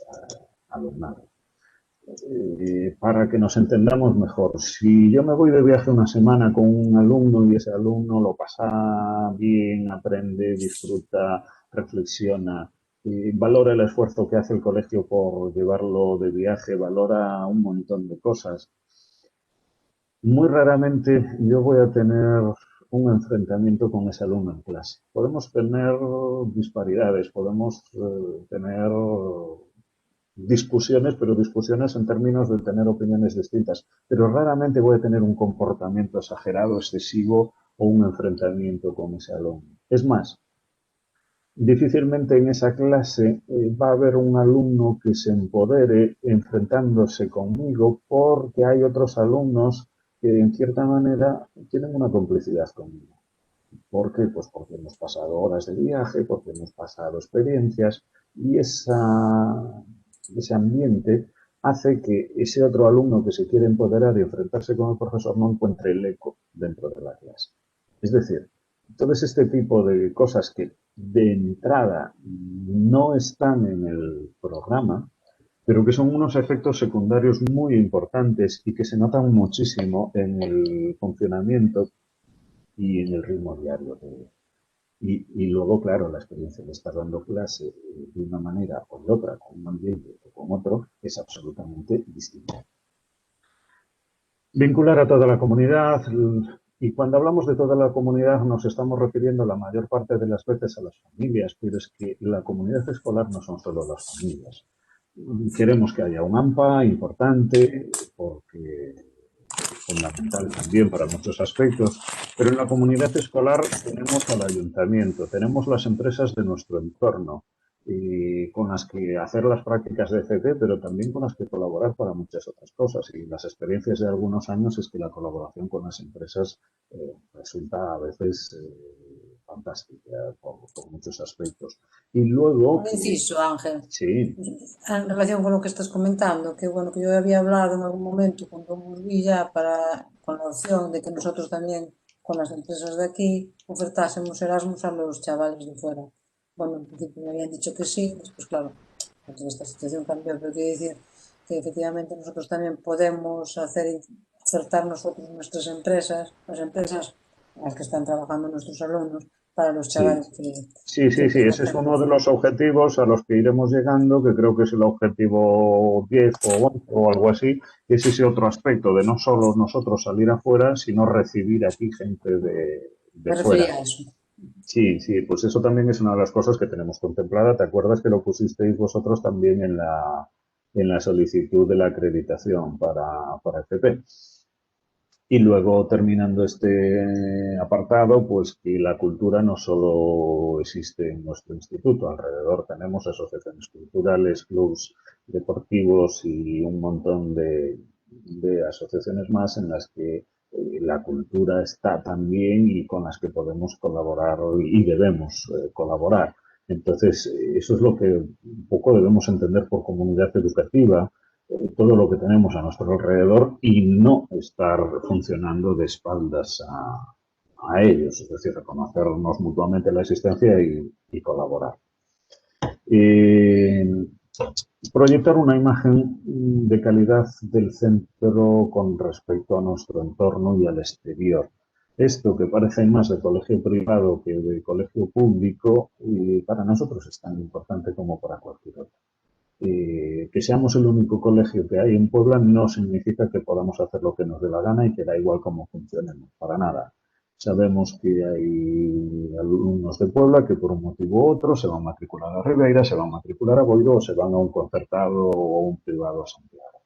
alumnados. Para que nos entendamos mejor. Si yo me voy de viaje una semana con un alumno y ese alumno lo pasa bien, aprende, disfruta, reflexiona, valora el esfuerzo que hace el colegio por llevarlo de viaje, valora un montón de cosas. Muy raramente yo voy a tener un enfrentamiento con ese alumno en clase. Podemos tener disparidades, podemos tener discusiones, pero discusiones en términos de tener opiniones distintas. Pero raramente voy a tener un comportamiento exagerado, excesivo o un enfrentamiento con ese alumno. Es más, difícilmente en esa clase va a haber un alumno que se empodere enfrentándose conmigo porque hay otros alumnos que en cierta manera tienen una complicidad conmigo. ¿Por qué? Pues porque hemos pasado horas de viaje, porque hemos pasado experiencias y ese ambiente hace que ese otro alumno que se quiere empoderar y enfrentarse con el profesor no encuentre el eco dentro de la clase. Es decir, todo este tipo de cosas que de entrada no están en el programa, pero que son unos efectos secundarios muy importantes y que se notan muchísimo en el funcionamiento y en el ritmo diario y luego, claro, la experiencia de estar dando clase de una manera o de otra, con un ambiente o con otro, es absolutamente distinta. Vincular a toda la comunidad, y cuando hablamos de toda la comunidad nos estamos refiriendo la mayor parte de las veces a las familias, pero es que la comunidad escolar no son solo las familias. Queremos que haya un AMPA importante, porque fundamental también para muchos aspectos, pero en la comunidad escolar tenemos al ayuntamiento, tenemos las empresas de nuestro entorno, y con las que hacer las prácticas de FP, pero también con las que colaborar para muchas otras cosas. Y las experiencias de algunos años es que la colaboración con las empresas resulta a veces fantástica por muchos aspectos. Y luego... Un inciso, Ángel, Sí. en relación con lo que estás comentando, que bueno, que yo había hablado en algún momento con Don Urbí ya con la opción de que nosotros también, con las empresas de aquí, ofertásemos Erasmus a los chavales de fuera. Bueno, en principio me habían dicho que sí, después claro, pues esta situación cambió, pero quiero decir, que efectivamente nosotros también podemos ofertar nosotros nuestras empresas, las empresas en las que están trabajando nuestros alumnos, para los Sí, chavales que sí. quieren Ese es hacer uno de negocio. los objetivos a los que iremos llegando, que creo que es el objetivo 10 o 11 o algo así. Es ese otro aspecto de no solo nosotros salir afuera, sino recibir aquí gente de Me fuera. refería a eso. Sí, pues eso también es una de las cosas que tenemos contemplada. ¿Te acuerdas que lo pusisteis vosotros también en la solicitud de la acreditación para FP? Y luego, terminando este apartado, pues que la cultura no solo existe en nuestro instituto, alrededor tenemos asociaciones culturales, clubs deportivos y un montón de asociaciones más en las que la cultura está también y con las que podemos colaborar y debemos colaborar. Entonces, eso es lo que un poco debemos entender por comunidad educativa, todo lo que tenemos a nuestro alrededor y no estar funcionando de espaldas a ellos, es decir, reconocernos mutuamente la existencia y colaborar. Eh, Proyectar una imagen de calidad del centro con respecto a nuestro entorno y al exterior. Esto, que parece más de colegio privado que de colegio público, para nosotros es tan importante como para cualquier otro. Que seamos el único colegio que hay en Puebla no significa que podamos hacer lo que nos dé la gana y que da igual cómo funcionemos, para nada. Sabemos que hay alumnos de Puebla que por un motivo u otro se van a matricular a Ribeira, se van a matricular a Boiro o se van a un concertado o un privado a Santiago.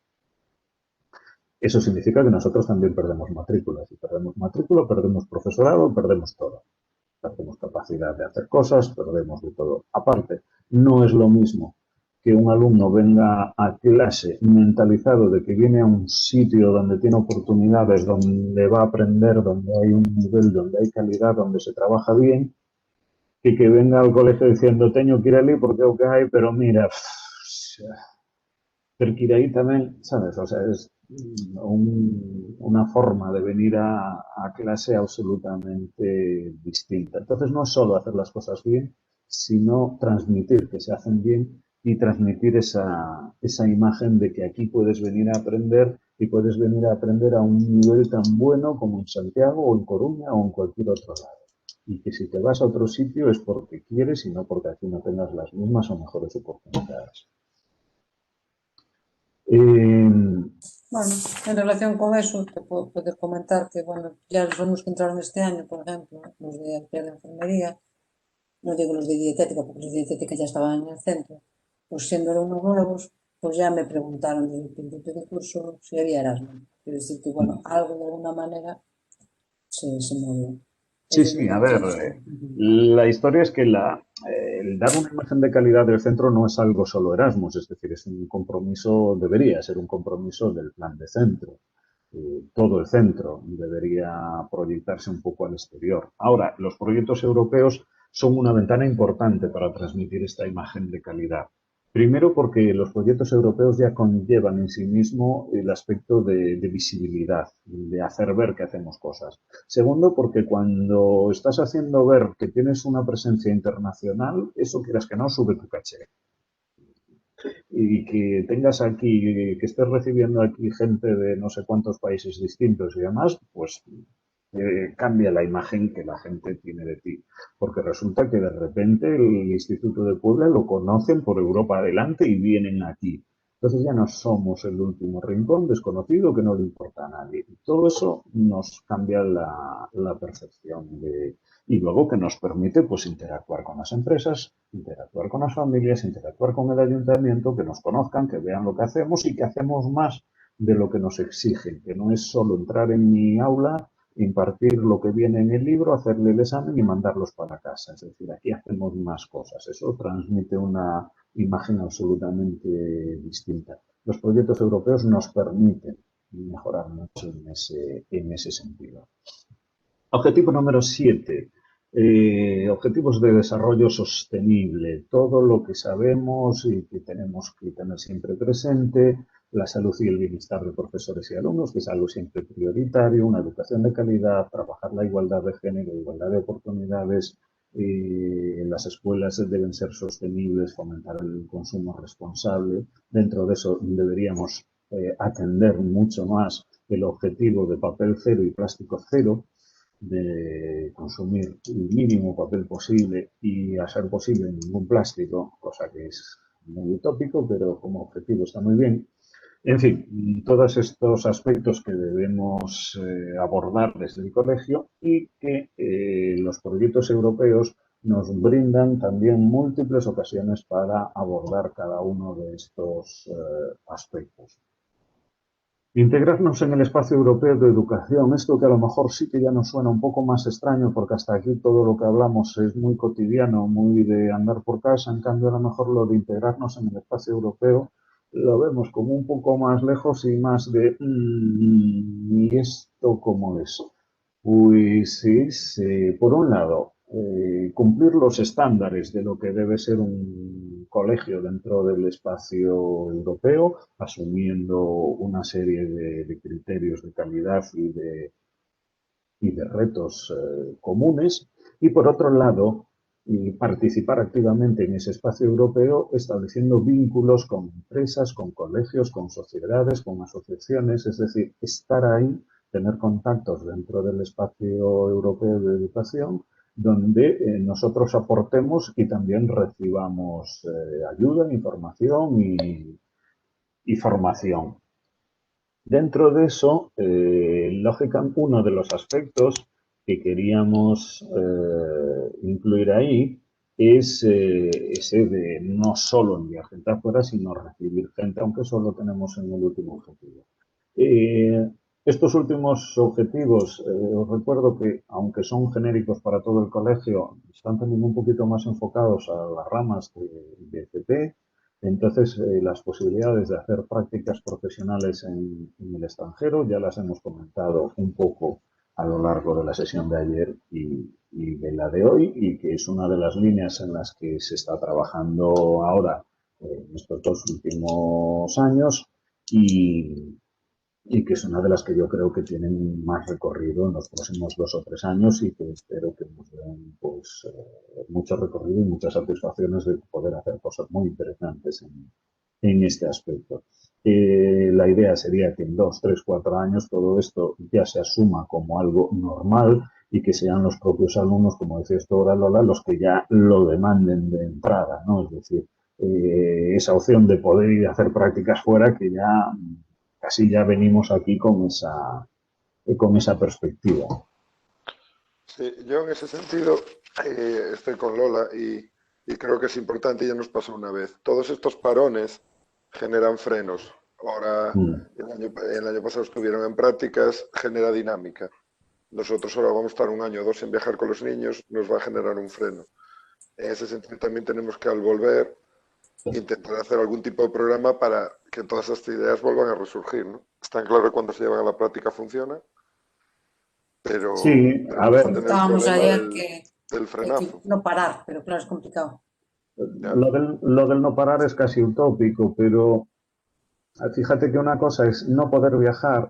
Eso significa que nosotros también perdemos matrículas. Si perdemos matrícula, perdemos profesorado, perdemos todo. Perdemos capacidad de hacer cosas, perdemos de todo. Aparte, no es lo mismo que un alumno venga a clase mentalizado de que viene a un sitio donde tiene oportunidades, donde va a aprender, donde hay un nivel, donde hay calidad, donde se trabaja bien, que venga al colegio diciendo teño que ir ali porque é o que hai, pero mira, pero que ir aí tamén, sabes, o sea, es una forma de venir a clase absolutamente distinta. Entonces no es solo hacer las cosas bien, sino transmitir que se hacen bien y transmitir esa imagen de que aquí puedes venir a aprender y puedes venir a aprender a un nivel tan bueno como en Santiago o en Coruña o en cualquier otro lado. Y que si te vas a otro sitio es porque quieres y no porque aquí no tengas las mismas o mejores oportunidades. Bueno, en relación con eso, te puedo poder comentar que, bueno, ya los alumnos que entraron este año, por ejemplo, los de auxiliar de enfermería, no digo los de dietética, porque los de dietética ya estaban en el centro, pues siendo alumnos nuevos, pues ya me preguntaron desde el principio de curso si había Erasmus. Quiero decir que, bueno, algo de alguna manera se movió. Sí, a ver, la historia es que el dar una imagen de calidad del centro no es algo solo Erasmus, es decir, es un compromiso, debería ser un compromiso del plan de centro. Todo el centro debería proyectarse un poco al exterior. Ahora, los proyectos europeos son una ventana importante para transmitir esta imagen de calidad. Primero porque los proyectos europeos ya conllevan en sí mismo el aspecto de visibilidad, de hacer ver que hacemos cosas. Segundo, porque cuando estás haciendo ver que tienes una presencia internacional, eso quieras que no, sube tu caché. Y que tengas aquí, que estés recibiendo aquí gente de no sé cuántos países distintos y demás, pues cambia la imagen que la gente tiene de ti. Porque resulta que de repente el Instituto de Puebla lo conocen por Europa adelante y vienen aquí. Entonces ya no somos el último rincón desconocido que no le importa a nadie. Todo eso nos cambia la percepción y luego que nos permite pues interactuar con las empresas, interactuar con las familias, interactuar con el ayuntamiento, que nos conozcan, que vean lo que hacemos y que hacemos más de lo que nos exigen, que no es solo entrar en mi aula, impartir lo que viene en el libro, hacerle el examen y mandarlos para casa. Es decir, aquí hacemos más cosas. Eso transmite una imagen absolutamente distinta. Los proyectos europeos nos permiten mejorar mucho en ese sentido. Objetivo número 7. Objetivos de desarrollo sostenible. Todo lo que sabemos y que tenemos que tener siempre presente, la salud y el bienestar de profesores y alumnos, que es algo siempre prioritario, una educación de calidad, trabajar la igualdad de género, igualdad de oportunidades, las escuelas deben ser sostenibles, fomentar el consumo responsable. Dentro de eso deberíamos atender mucho más el objetivo de papel cero y plástico cero, de consumir el mínimo papel posible y, a ser posible, ningún plástico, cosa que es muy utópico, pero como objetivo está muy bien. En fin, todos estos aspectos que debemos abordar desde el colegio y que los proyectos europeos nos brindan también múltiples ocasiones para abordar cada uno de estos aspectos. Integrarnos en el espacio europeo de educación, esto que a lo mejor sí que ya nos suena un poco más extraño porque hasta aquí todo lo que hablamos es muy cotidiano, muy de andar por casa, en cambio a lo mejor lo de integrarnos en el espacio europeo lo vemos como un poco más lejos y más de ¿y esto cómo es? Pues es, por un lado, cumplir los estándares de lo que debe ser un colegio dentro del espacio europeo, asumiendo una serie de criterios de calidad y de retos comunes. Y por otro lado, participar activamente en ese espacio europeo, estableciendo vínculos con empresas, con colegios, con sociedades, con asociaciones, es decir, estar ahí, tener contactos dentro del espacio europeo de educación, donde nosotros aportemos y también recibamos ayuda, información y formación. Dentro de eso, lógicamente, uno de los aspectos que queríamos incluir ahí es ese de no solo enviar gente afuera, sino recibir gente, aunque solo tenemos en el último objetivo. Estos últimos objetivos, os recuerdo que, aunque son genéricos para todo el colegio, están también un poquito más enfocados a las ramas de FP. Entonces, las posibilidades de hacer prácticas profesionales en el extranjero ya las hemos comentado un poco a lo largo de la sesión de ayer y de la de hoy, y que es una de las líneas en las que se está trabajando ahora en estos 2 últimos años y que es una de las que yo creo que tienen más recorrido en los próximos 2 o 3 años y que espero que nos den pues, mucho recorrido y muchas satisfacciones de poder hacer cosas muy interesantes en este aspecto. La idea sería que en 2, 3, 4 años todo esto ya se asuma como algo normal y que sean los propios alumnos, como decía esto ahora Lola, los que ya lo demanden de entrada, ¿no? Es decir, esa opción de poder ir a hacer prácticas fuera que ya casi ya venimos aquí con esa perspectiva. Sí, yo en ese sentido estoy con Lola y creo que es importante, ya nos pasó una vez. Todos estos parones generan frenos. Ahora, el año pasado estuvieron en prácticas, genera dinámica. Nosotros ahora vamos a estar 1 año o 2 sin viajar con los niños, nos va a generar un freno. En ese sentido también tenemos que, al volver, intentar hacer algún tipo de programa para que todas estas ideas vuelvan a resurgir, ¿no? Está claro que cuando se llevan a la práctica funciona, pero sí, a ver, vamos a tener el Estábamos problema ayer del frenazo. no parar, pero claro, es complicado. lo del no parar es casi utópico, pero fíjate que una cosa es no poder viajar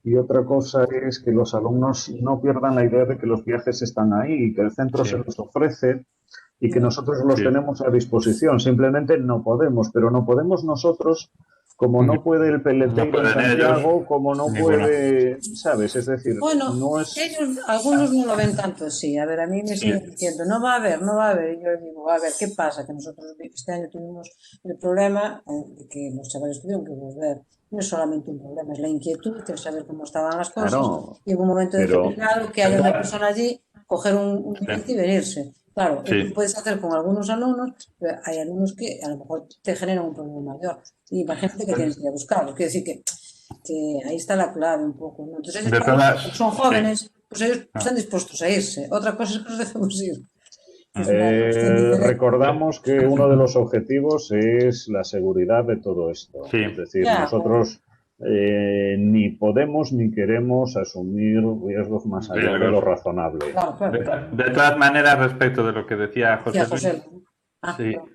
y otra cosa es que los alumnos no pierdan la idea de que los viajes están ahí y que el centro se los ofrece y que nosotros los tenemos a disposición. Simplemente no podemos, pero no podemos nosotros como no puede el Peleteiro en Santiago, como no puede, ¿sabes? Es decir, Bueno, no es... ellos, algunos no lo ven tanto así. A ver, a mí me siguen diciendo, no va a haber, no va a haber. Y yo les digo, a ver, ¿qué pasa? Que nosotros este año tuvimos el problema de que los chavales tuvieron que volver. No es solamente un problema, es la inquietud, el saber cómo estaban las cosas. Claro, Y en un momento pero... determinado que haya una persona allí, coger un billete y venirse. Claro, eso lo puedes hacer con algunos alumnos, pero hay alumnos que a lo mejor te generan un problema mayor. Y imagínate que tienes que ir a buscarlos. Quiere decir que ahí está la clave un poco, ¿no? Entonces, ellos, como son jóvenes, pues ellos están dispuestos a irse. Otra cosa es que los dejemos ir. Recordamos que uno de los objetivos es la seguridad de todo esto. Es decir, nosotros ni podemos ni queremos asumir riesgos más allá de lo razonable. De todas maneras, respecto de lo que decía José Luis,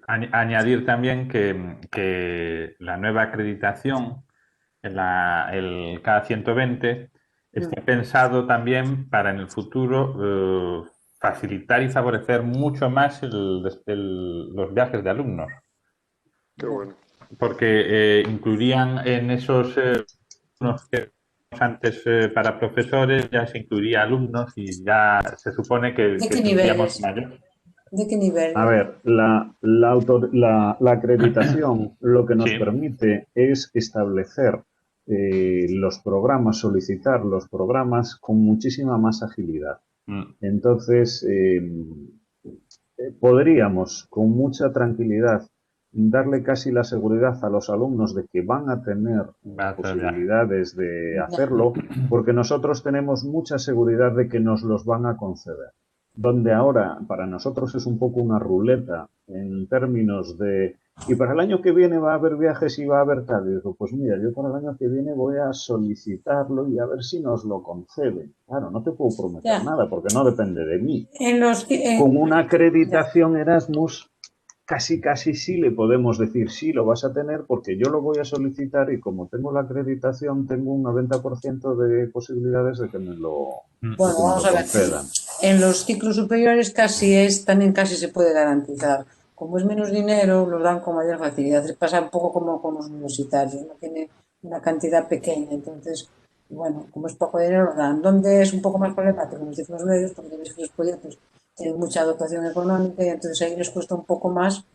añadir también que la nueva acreditación, el K120, está pensado también para en el futuro facilitar y favorecer mucho más los viajes de alumnos. Qué bueno. Porque incluirían en esos unos que antes para profesores, ya se incluiría alumnos y ya se supone que ¿De qué tendríamos niveles? mayor. ¿De qué nivel? A ver, la acreditación lo que nos Sí. permite es establecer los programas, solicitar los programas con muchísima más agilidad. Entonces, podríamos con mucha tranquilidad darle casi la seguridad a los alumnos de que van a tener posibilidades de hacerlo, porque nosotros tenemos mucha seguridad de que nos los van a conceder. Donde ahora para nosotros es un poco una ruleta en términos de, y para el año que viene va a haber viajes y va a haber tal. Y digo, pues mira, yo para el año que viene voy a solicitarlo y a ver si nos lo conceden. Claro, no te puedo prometer nada porque no depende de mí. Con una acreditación Erasmus, casi sí le podemos decir sí, lo vas a tener porque yo lo voy a solicitar y como tengo la acreditación tengo un 90% de posibilidades de que me lo concedan. En los ciclos superiores también casi se puede garantizar. Como es menos dinero, lo dan con mayor facilidad. Pasa un poco como con los universitarios, no tiene una cantidad pequeña, entonces, bueno, como es poco dinero, lo dan. Donde es un poco más problemático en los ciclos medios, porque los proyectos tienen mucha dotación económica y entonces ahí les cuesta un poco más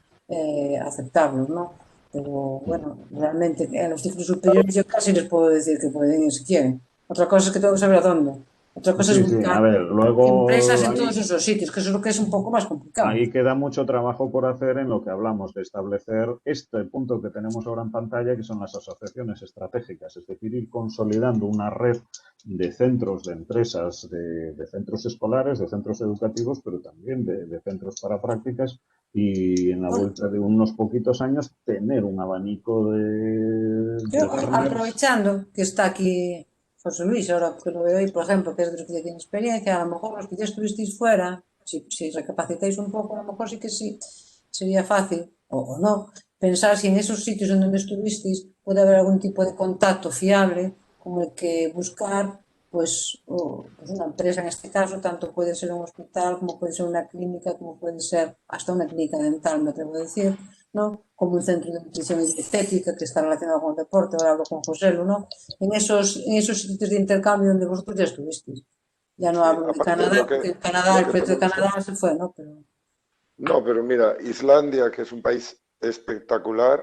aceptarlos, ¿no? Pero bueno, realmente en los ciclos superiores yo casi les puedo decir que pueden ir si quieren. Otra cosa es que tengo que saber a dónde. Otra cosa es buscar a ver, luego empresas en todos esos sitios, que eso es lo que es un poco más complicado. Ahí queda mucho trabajo por hacer en lo que hablamos de establecer este punto que tenemos ahora en pantalla, que son las asociaciones estratégicas, es decir, ir consolidando una red de centros, de empresas, de centros escolares, de centros educativos, pero también de centros para prácticas y en la vuelta de unos poquitos años tener un abanico de aprovechando que está aquí José Luis, ahora que lo veo ahí, por ejemplo, que es de los que ya tiene experiencia, a lo mejor los que ya estuvisteis fuera, si recapacitáis un poco, a lo mejor sí que sí, sería fácil, o no, pensar si en esos sitios en donde estuvisteis puede haber algún tipo de contacto fiable con el que buscar, pues una empresa en este caso, tanto puede ser un hospital, como puede ser una clínica, como puede ser hasta una clínica dental, me atrevo a decir, ¿no? Como un centro de nutrición y dietética que está relacionado con el deporte, ahora hablo con José Lu, ¿no? En esos sitios de intercambio donde vosotros ya estuvisteis. Ya no hablo de Canadá, porque en Canadá, el proyecto de Canadá se fue, ¿no? No, pero mira, Islandia, que es un país espectacular,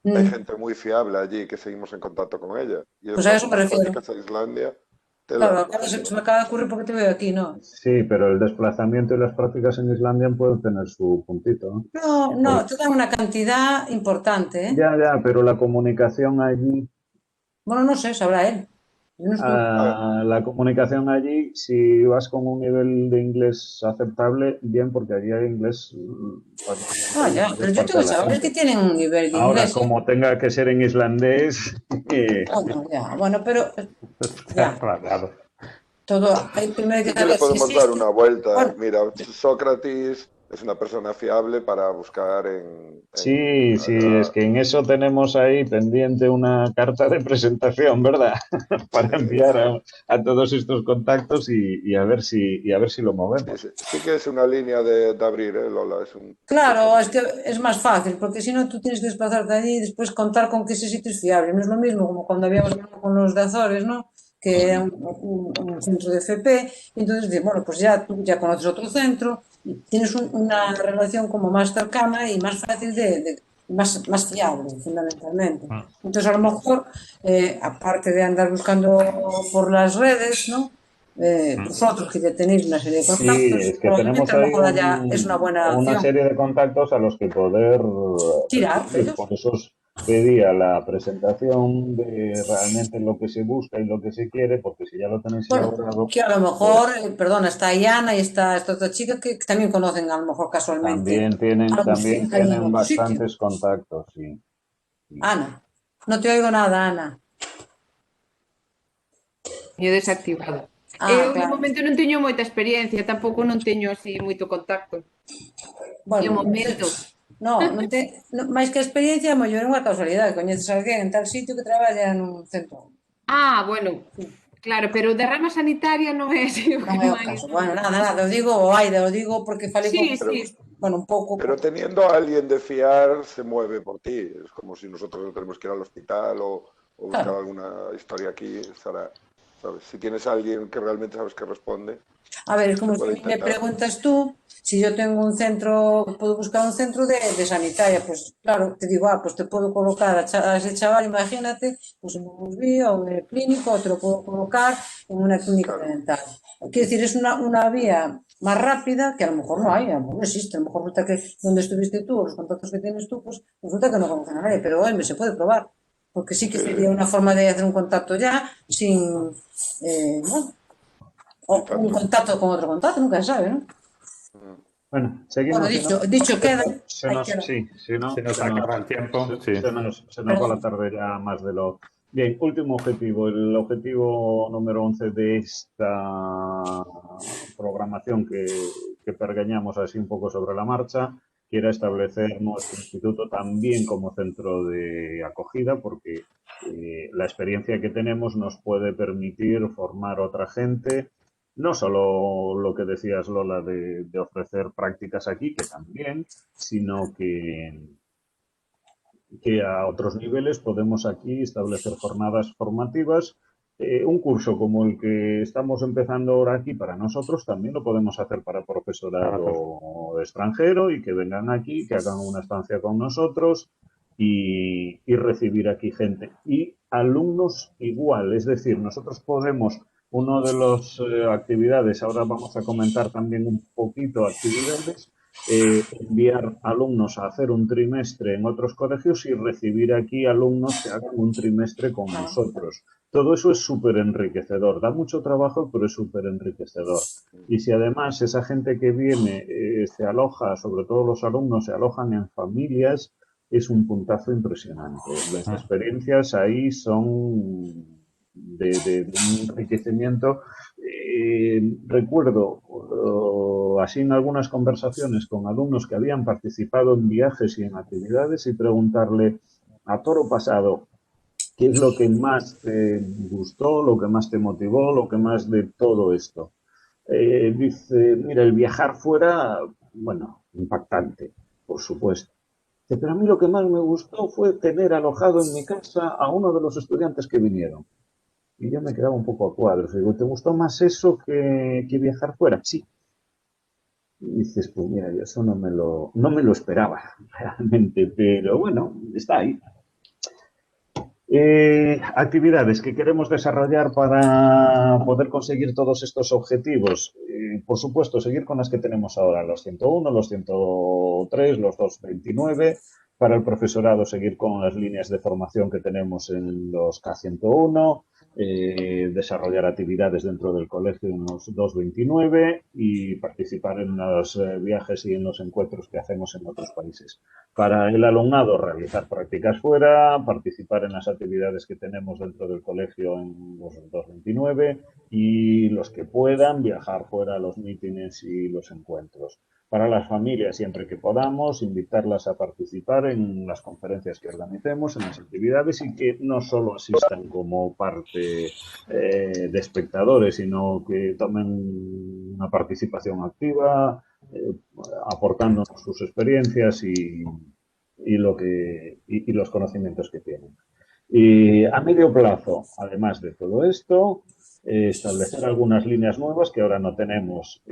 hay gente muy fiable allí que seguimos en contacto con ella. Y pues a eso me refiero. prácticas a Islandia. Claro, se me acaba de ocurrir porque te veo aquí, ¿no? Sí, pero el desplazamiento y las prácticas en Islandia pueden tener su puntito, ¿no? No, te dan una cantidad importante, ¿eh? Ya, pero la comunicación allí... Bueno, no sé, sabrá él. La comunicación allí, si vas con un nivel de inglés aceptable, bien, porque allí hay inglés. Ya, pero yo tengo chavales que tienen un nivel de ahora, inglés. como tenga que ser en islandés. Bueno, pero. Ya. Todo. Hay primero que sí que le podemos dar una vuelta. Bueno. Mira, Sócrates es una persona fiable para buscar Sí, es que en eso tenemos ahí pendiente una carta de presentación, ¿verdad? Para enviar a todos estos contactos y a ver si lo movemos. Sí que es una línea de abrir, Lola. Claro, es que es más fácil, porque si no tú tienes que desplazarte allí y después contar con que ese sitio es fiable. No es lo mismo como cuando habíamos hablado con los de Azores, ¿no? Que era un centro de FP, y entonces dices, bueno, pues ya tú ya conoces otro centro, y tienes una relación como más cercana y más fácil más fiable, fundamentalmente. Entonces, a lo mejor, aparte de andar buscando por las redes, ¿no? Vosotros que ya tenéis una serie de contactos, sí, es que tenemos a lo mejor allá es una buena una serie de contactos a los que poder tirar. Por eso pedía la presentación de realmente lo que se busca y lo que se quiere, porque si ya lo tenéis elaborado... Que a lo mejor, perdona, está Iana y está esta otra chica que también conocen a lo mejor casualmente. También tienen bastantes contactos, sí. Ana, no te oigo nada, Ana. Eu desactivado. Eu, de momento, non teño moita experiencia, tampouco non teño así moito contacto. De momento. máis que a experiencia, a mellor é unha casualidade. Coñeces a alguén en tal sitio que traballa nun centro. Bueno, Claro, pero de rama sanitaria non é así o Non que é o máis... caso. Bueno, nada, o digo, o Aida, o digo porque falei Sí, con... sí. Bueno, un pouco... Pero teniendo a alguien de fiar, se mueve por ti. Es como si nosotros no tenemos que ir al hospital o buscar Claro. alguna historia aquí. ¿Sabes? Si tienes a alguien que realmente sabes que responde, A ver, es se como puede si me intentar. preguntas tú si yo tengo un centro, puedo buscar un centro de sanitaria, pues claro, te digo, pues te puedo colocar a ese chaval, imagínate, pues en un USBI o en el clínico, o te lo puedo colocar en una clínica Claro. dental. Quiero decir, es una vía más rápida que a lo mejor no hay, a lo mejor no existe, a lo mejor resulta que donde estuviste tú, los contactos que tienes tú, pues resulta que no conocen a nadie, pero oye, se puede probar, porque sí que sería una forma de hacer un contacto ya sin, bueno, o un contacto con otro contacto, nunca se sabe, ¿no? Bueno, Bueno, seguimos. dicho queda. Sí, si no, Se nos acaba el tiempo. Sí. se nos va la tarde ya más de lo... Bien, último objetivo, el objetivo número 11 de esta programación que pergeñamos así un poco sobre la marcha, que era establecer nuestro instituto también como centro de acogida, porque la experiencia que tenemos nos puede permitir formar otra gente, no solo lo que decías, Lola, de ofrecer prácticas aquí, que también, sino que a otros niveles podemos aquí establecer jornadas formativas. Un curso como el que estamos empezando ahora aquí para nosotros también lo podemos hacer para profesorado extranjero y que vengan aquí, que hagan una estancia con nosotros y recibir aquí gente. Y alumnos igual, es decir, nosotros podemos, una de las actividades, ahora vamos a comentar también un poquito actividades, enviar alumnos a hacer un trimestre en otros colegios y recibir aquí alumnos que hagan un trimestre con nosotros. Todo eso es súper enriquecedor. Da mucho trabajo, pero es súper enriquecedor. Y si además esa gente que viene se aloja, sobre todo los alumnos, se alojan en familias, es un puntazo impresionante. Las experiencias ahí son de un enriquecimiento. Recuerdo así en algunas conversaciones con alumnos que habían participado en viajes y en actividades y preguntarle a toro pasado qué es lo que más te gustó, lo que más te motivó, lo que más de todo esto. Dice, mira, el viajar fuera, bueno, impactante, por supuesto. Pero a mí lo que más me gustó fue tener alojado en mi casa a uno de los estudiantes que vinieron. Y yo me quedaba un poco a cuadros. Digo, ¿te gustó más eso que viajar fuera? Sí. Y dices, pues mira, yo eso no me lo esperaba realmente, pero bueno, está ahí. Actividades que queremos desarrollar para poder conseguir todos estos objetivos. Por supuesto, seguir con las que tenemos ahora, los 101, los 103, los 229. Para el profesorado, seguir con las líneas de formación que tenemos en los K101, desarrollar actividades dentro del colegio en los 229 y participar en los viajes y en los encuentros que hacemos en otros países. Para el alumnado, realizar prácticas fuera, participar en las actividades que tenemos dentro del colegio en los 229 y los que puedan viajar fuera a los mítines y los encuentros. Para las familias, siempre que podamos, invitarlas a participar en las conferencias que organicemos, en las actividades y que no solo asistan como parte de espectadores, sino que tomen una participación activa, aportándonos sus experiencias y los conocimientos que tienen. Y a medio plazo, además de todo esto, establecer algunas líneas nuevas que ahora no tenemos.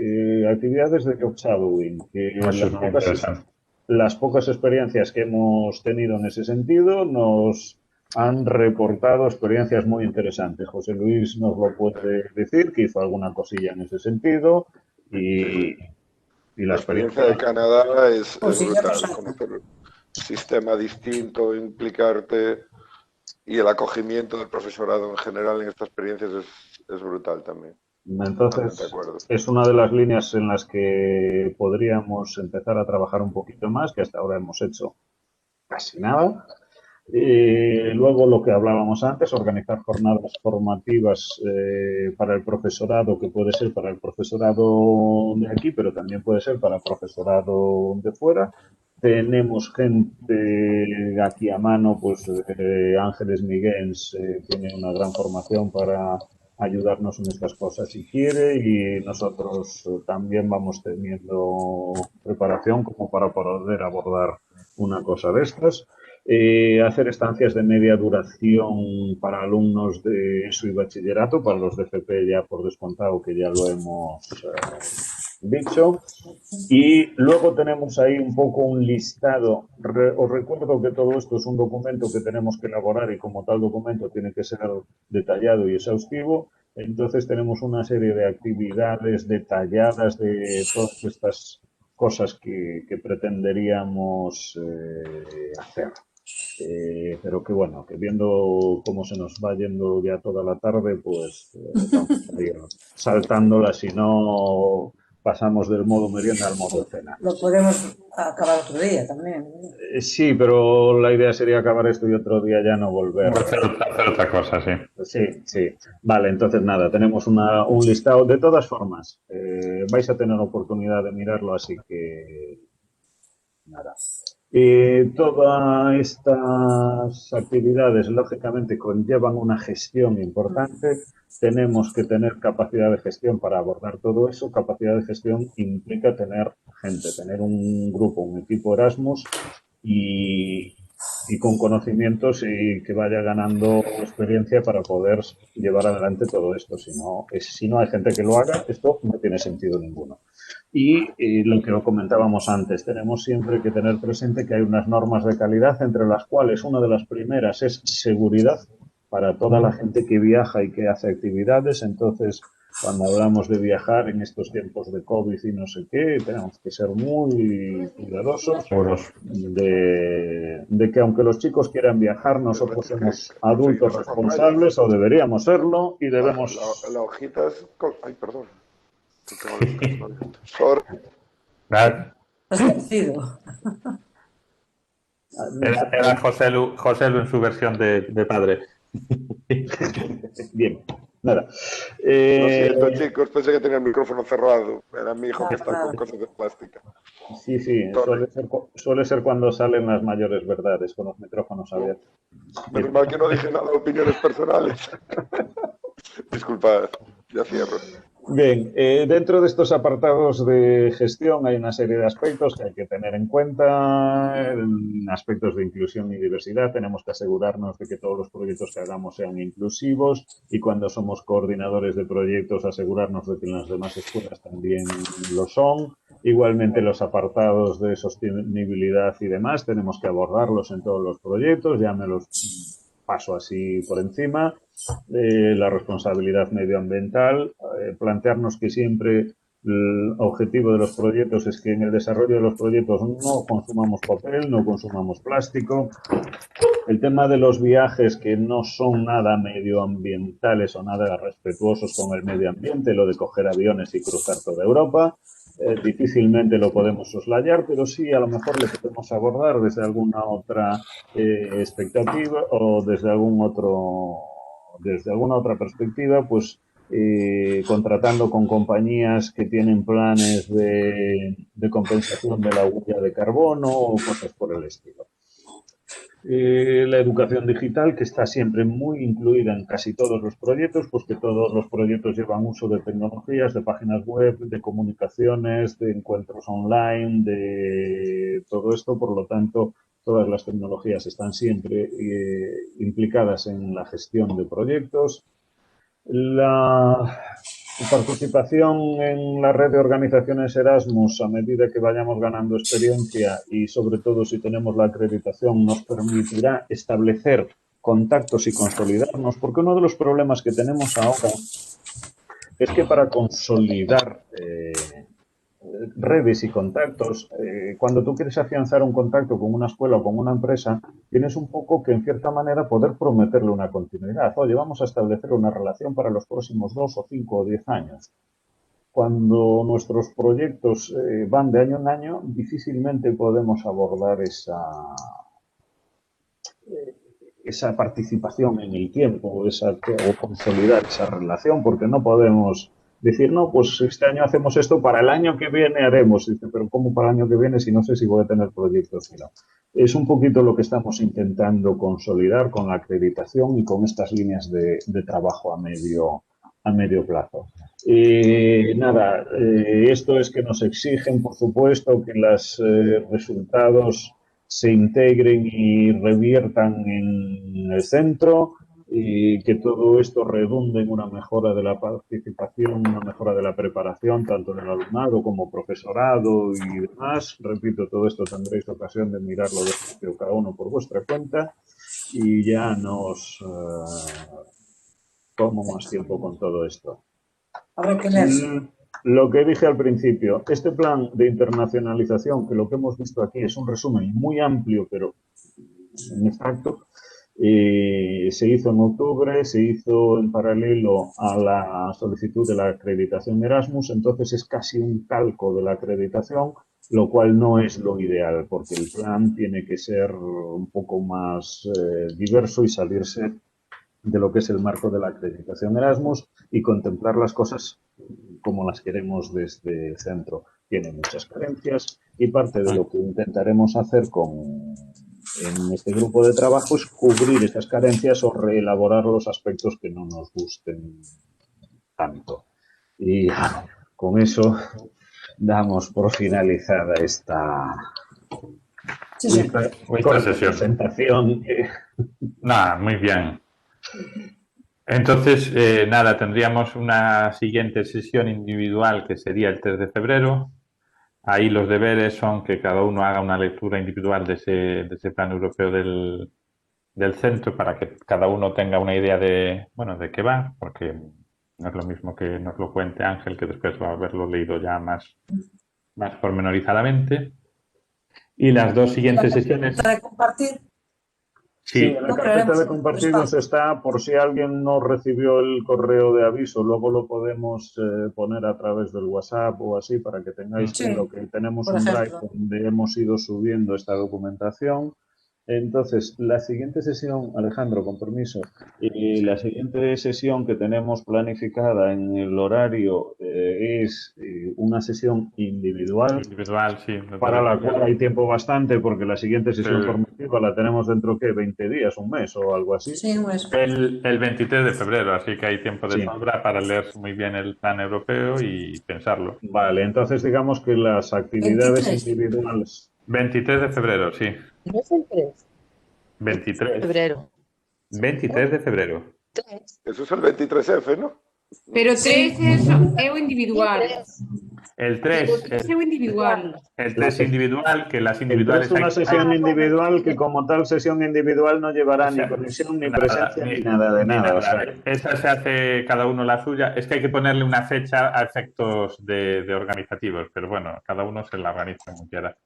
Actividades de job shadowing, que las pocas experiencias que hemos tenido en ese sentido nos han reportado experiencias muy interesantes. José Luis nos lo puede decir, que hizo alguna cosilla en ese sentido y la experiencia de Canadá es brutal. Conocer un sistema distinto, implicarte y el acogimiento del profesorado en general en estas experiencias es brutal también. Entonces, es una de las líneas en las que podríamos empezar a trabajar un poquito más, que hasta ahora hemos hecho casi nada. Luego, lo que hablábamos antes, organizar jornadas formativas para el profesorado, que puede ser para el profesorado de aquí, pero también puede ser para el profesorado de fuera. Tenemos gente aquí a mano, pues Ángeles Miguens tiene una gran formación para ayudarnos en estas cosas si quiere, y nosotros también vamos teniendo preparación como para poder abordar una cosa de estas. Hacer estancias de media duración para alumnos de ESO y bachillerato, para los de FP ya por descontado, que ya lo hemos dicho. Y luego tenemos ahí un poco un listado. Os recuerdo que todo esto es un documento que tenemos que elaborar y como tal documento tiene que ser detallado y exhaustivo. Entonces tenemos una serie de actividades detalladas de todas estas cosas que pretenderíamos hacer. Pero que bueno, que viendo cómo se nos va yendo ya toda la tarde, pues vamos a ir saltándola, si no pasamos del modo merienda al modo cena. Lo podemos acabar otro día también. Sí, pero la idea sería acabar esto y otro día ya no volver. Hacer otra cosa, sí. Sí. Vale, entonces nada, tenemos un listado. De todas formas, vais a tener oportunidad de mirarlo, así que nada. Todas estas actividades, lógicamente, conllevan una gestión importante. Tenemos que tener capacidad de gestión para abordar todo eso. Capacidad de gestión implica tener gente, tener un grupo, un equipo Erasmus y con conocimientos y que vaya ganando experiencia para poder llevar adelante todo esto. Si no hay gente que lo haga, esto no tiene sentido ninguno. Y lo que lo comentábamos antes, tenemos siempre que tener presente que hay unas normas de calidad, entre las cuales una de las primeras es seguridad para toda la gente que viaja y que hace actividades. Entonces, cuando hablamos de viajar en estos tiempos de COVID y no sé qué, tenemos que ser muy cuidadosos de que aunque los chicos quieran viajar, nosotros somos adultos responsables, o deberíamos serlo, y debemos... La hojita es... Ay, perdón. Era Joselu en su versión de padre. Bien, nada. Lo siento, chicos, pensé que tenía el micrófono cerrado. Era mi hijo que está con cosas de plástica. Sí, suele ser cuando salen las mayores verdades, con los micrófonos abiertos. Menos mal que no dije nada de opiniones personales. Disculpad, ya cierro. Bien, dentro de estos apartados de gestión hay una serie de aspectos que hay que tener en cuenta, aspectos de inclusión y diversidad. Tenemos que asegurarnos de que todos los proyectos que hagamos sean inclusivos, y cuando somos coordinadores de proyectos asegurarnos de que las demás escuelas también lo son. Igualmente los apartados de sostenibilidad y demás tenemos que abordarlos en todos los proyectos, ya me los paso así por encima. La responsabilidad medioambiental, plantearnos que siempre el objetivo de los proyectos es que en el desarrollo de los proyectos no consumamos papel, no consumamos plástico. El tema de los viajes que no son nada medioambientales o nada respetuosos con el medio ambiente, lo de coger aviones y cruzar toda Europa, difícilmente lo podemos soslayar, pero sí a lo mejor le podemos abordar desde alguna otra expectativa o desde alguna otra perspectiva, pues contratando con compañías que tienen planes de compensación de la huella de carbono o cosas por el estilo. La educación digital, que está siempre muy incluida en casi todos los proyectos, pues que todos los proyectos llevan uso de tecnologías, de páginas web, de comunicaciones, de encuentros online, de todo esto. Por lo tanto, todas las tecnologías están siempre implicadas en la gestión de proyectos. La participación en la red de organizaciones Erasmus, a medida que vayamos ganando experiencia y sobre todo si tenemos la acreditación, nos permitirá establecer contactos y consolidarnos, porque uno de los problemas que tenemos ahora es que para consolidar redes y contactos, cuando tú quieres afianzar un contacto con una escuela o con una empresa, tienes un poco que, en cierta manera, poder prometerle una continuidad. Oye, vamos a establecer una relación para los próximos 2 o 5 o 10 años. Cuando nuestros proyectos van de año en año, difícilmente podemos abordar esa participación en el tiempo o consolidar esa relación, porque no podemos decir, no, pues este año hacemos esto, para el año que viene haremos. Dice, pero ¿cómo para el año que viene si no sé si voy a tener proyectos? Mira, es un poquito lo que estamos intentando consolidar con la acreditación y con estas líneas de trabajo a medio a medio plazo. Nada, esto es que nos exigen, por supuesto, que los resultados se integren y reviertan en el centro y que todo esto redunde en una mejora de la participación, una mejora de la preparación, tanto del alumnado como profesorado y demás. Repito, todo esto tendréis ocasión de mirarlo despacio cada uno por vuestra cuenta y ya nos tomo más tiempo con todo esto. Habrá que leerse. Lo que dije al principio, este plan de internacionalización, que lo que hemos visto aquí es un resumen muy amplio, pero inexacto, se hizo en octubre, se hizo en paralelo a la solicitud de la acreditación Erasmus, entonces es casi un calco de la acreditación, lo cual no es lo ideal, porque el plan tiene que ser un poco más diverso y salirse de lo que es el marco de la acreditación Erasmus y contemplar las cosas como las queremos desde el centro. Tiene muchas carencias y parte de lo que intentaremos hacer en este grupo de trabajo es cubrir estas carencias o reelaborar los aspectos que no nos gusten tanto. Y con eso damos por finalizada esta presentación. Nada, muy bien. Entonces, nada, tendríamos una siguiente sesión individual que sería el 3 de febrero. Ahí los deberes son que cada uno haga una lectura individual de ese plan europeo del centro para que cada uno tenga una idea de qué va, porque no es lo mismo que nos lo cuente Ángel, que después va a haberlo leído ya más pormenorizadamente. Y las dos siguientes sesiones... ¿Para compartir? Sí, en la carpeta de compartidos está, por si alguien no recibió el correo de aviso, luego lo podemos poner a través del WhatsApp o así para que tengáis claro que tenemos un drive donde hemos ido subiendo esta documentación. Entonces, la siguiente sesión, Alejandro, con permiso, la siguiente sesión que tenemos planificada en el horario es una sesión individual. Individual, sí. Para la cual hay tiempo bastante porque la siguiente sesión formativa la tenemos dentro, ¿qué? 20 días, un mes o algo así. Sí, un mes. El 23 de febrero, así que hay tiempo de sobra para leer muy bien el plan europeo y pensarlo. Vale, entonces digamos que las actividades 23. individuales... 23 de febrero, sí. No es el 3. 23. Febrero. 23 de febrero. 3. Eso es el 23F, ¿no? Pero 3 é o individual. El 3 es o individual. El 3 individual, que las individuales... Es una sesión individual que como tal sesión individual no llevará ni conexión, ni presencia, ni nada de nada. O sea, esa se hace cada uno la suya. Es que hay que ponerle una fecha a efectos de organizativos, pero bueno, cada uno se la organiza como quiera.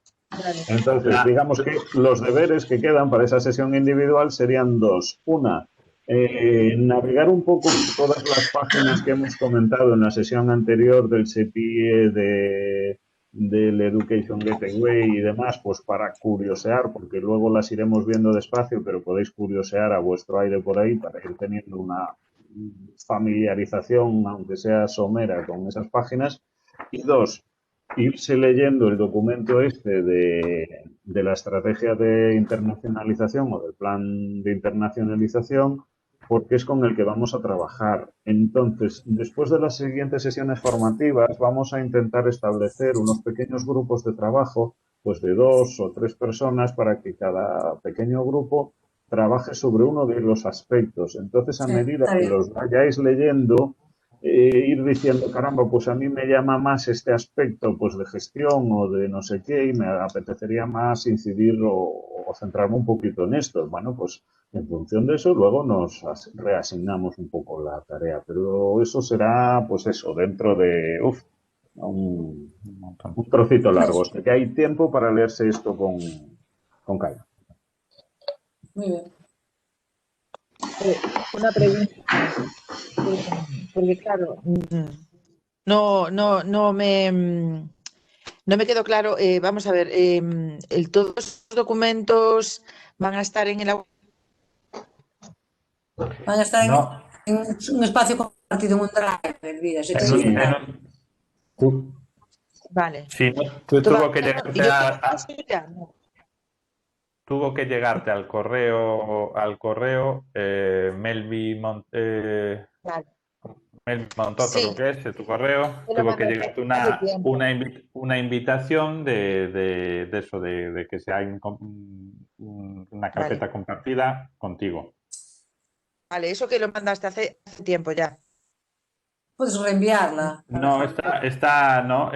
Entonces, digamos que los deberes que quedan para esa sesión individual serían dos. Una, navegar un poco todas las páginas que hemos comentado en la sesión anterior del CEPIE, del Education Gateway y demás, pues para curiosear, porque luego las iremos viendo despacio, pero podéis curiosear a vuestro aire por ahí para ir teniendo una familiarización, aunque sea somera, con esas páginas. Y dos, irse leyendo el documento este de la estrategia de internacionalización o del plan de internacionalización, porque es con el que vamos a trabajar. Entonces, después de las siguientes sesiones formativas, vamos a intentar establecer unos pequeños grupos de trabajo, pues de 2 o 3 personas, para que cada pequeño grupo trabaje sobre uno de los aspectos. Entonces, a medida que los vayáis leyendo, ir diciendo, caramba, pues a mí me llama más este aspecto pues de gestión o de no sé qué y me apetecería más incidir o centrarme un poquito en esto. Bueno, pues en función de eso luego nos reasignamos un poco la tarea, pero eso será pues eso, dentro de un trocito largo, o sea que hay tiempo para leerse esto con calma. Muy bien. Una pregunta. Porque claro, no me quedó claro. Vamos a ver, todos los documentos van a estar en el... Van a estar en un espacio compartido en un drive, Elvira. Vale. Sí, tuvo que llegarte tuvo que llegarte al correo Melvi Él montó todo Sí, lo que es tu correo, me lo tuvo que mandó llegarte hace tiempo. una invitación de eso, de que sea una Vale, carpeta compartida contigo. vale, eso que lo mandaste hace tiempo ya. Puedes reenviarla, No, Alejandro. no,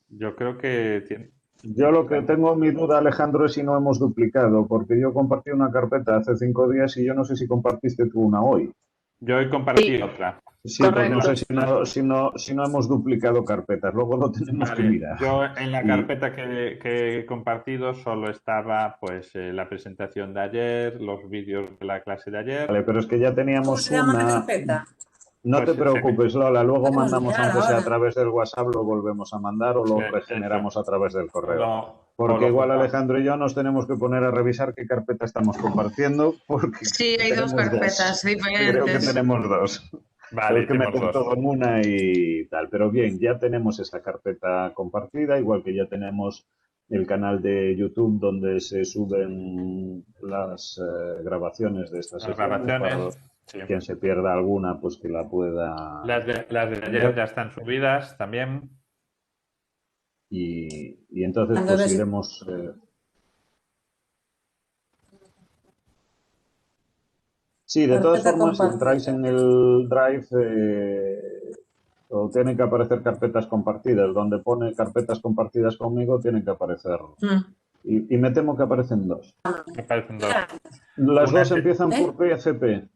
yo creo que tiene... Yo lo que tengo mi duda, Alejandro, es si no hemos duplicado, porque yo compartí una carpeta hace 5 días y yo no sé si compartiste tú una hoy. Yo hoy compartí otra. Sí, pues no Correcto. sé si no hemos duplicado carpetas, luego lo tenemos que Vale, mirar. yo en la Y, carpeta que he compartido solo estaba pues la presentación de ayer, los vídeos de la clase de ayer, vale, pero es que ya ¿Cómo teníamos se llama la una. carpeta? No pues te preocupes, Lola, luego Podemos mandamos, mirar aunque sea a ahora. través del WhatsApp, lo volvemos a mandar o lo eso, regeneramos a través del correo. o Porque lo igual juntamos. Alejandro y yo nos tenemos que poner a revisar qué carpeta estamos compartiendo, porque Sí, hay dos tenemos dos. carpetas Creo que diferentes. tenemos dos. Vale, Tenemos que hicimos meter dos. todo en una y tal. Pero bien, ya tenemos esa carpeta compartida, igual que ya tenemos el canal de YouTube donde se suben las grabaciones de estas Las sesiones para grabaciones, sí. quien se pierda alguna, pues que la pueda Las de ayer ver. ya están subidas también. Y entonces Ando a pues ver si iremos. Sí, de todas carpeta formas, si entráis compartida. en el Drive, o tienen que aparecer carpetas compartidas. Donde pone carpetas compartidas conmigo, tienen que aparecer. Y me temo que aparecen dos. Me parecen dos. Las Una dos es empiezan ¿Eh? por PHP.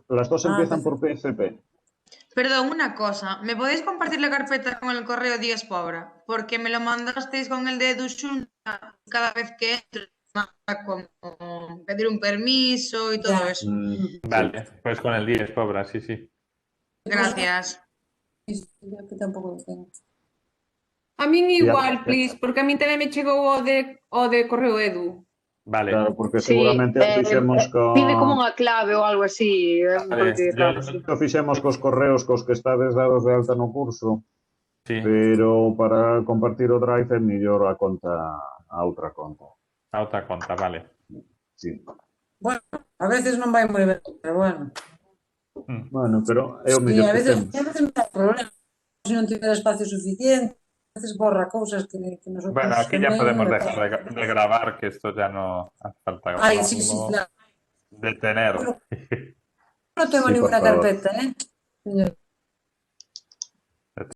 Las dos Ah, empiezan por PHP. Perdón, una cosa. ¿Me podéis compartir la carpeta con el correo Díaz Pobra? Porque me lo mandasteis con el de Dushunta cada vez que entro. Como pedir un permiso y todo ya. eso. Sí. Vale, pues con el 10, pobra, sí, sí. Gracias. Yo que tampoco lo tengo. A min Y igual, please, porque a min tamén me chegou o de correo Edu. Vale. claro, porque Sí, seguramente o fixemos pide como con. unha clave ou algo así, Vale, porque raro, sí. O fixemos cos correos cos que estades dados de alta no curso, sí, pero para compartir o Drive é mellor a outra conta. a outra conta, vale. Sí. Bueno, a veces non vai moi ben, pero bueno. Bueno, pero é o Sí, mellor a que veces temos. me dá problema. Se non tiver espacio suficiente, a veces borra cousas que nosotros Bueno, aquí ya tamén podemos e dejar tal. de grabar, que esto ya no hace falta Ay, sí, sí, grabarlo. claro. Detener. No tengo Sí, por ninguna favor. carpeta, ¿eh? Señor.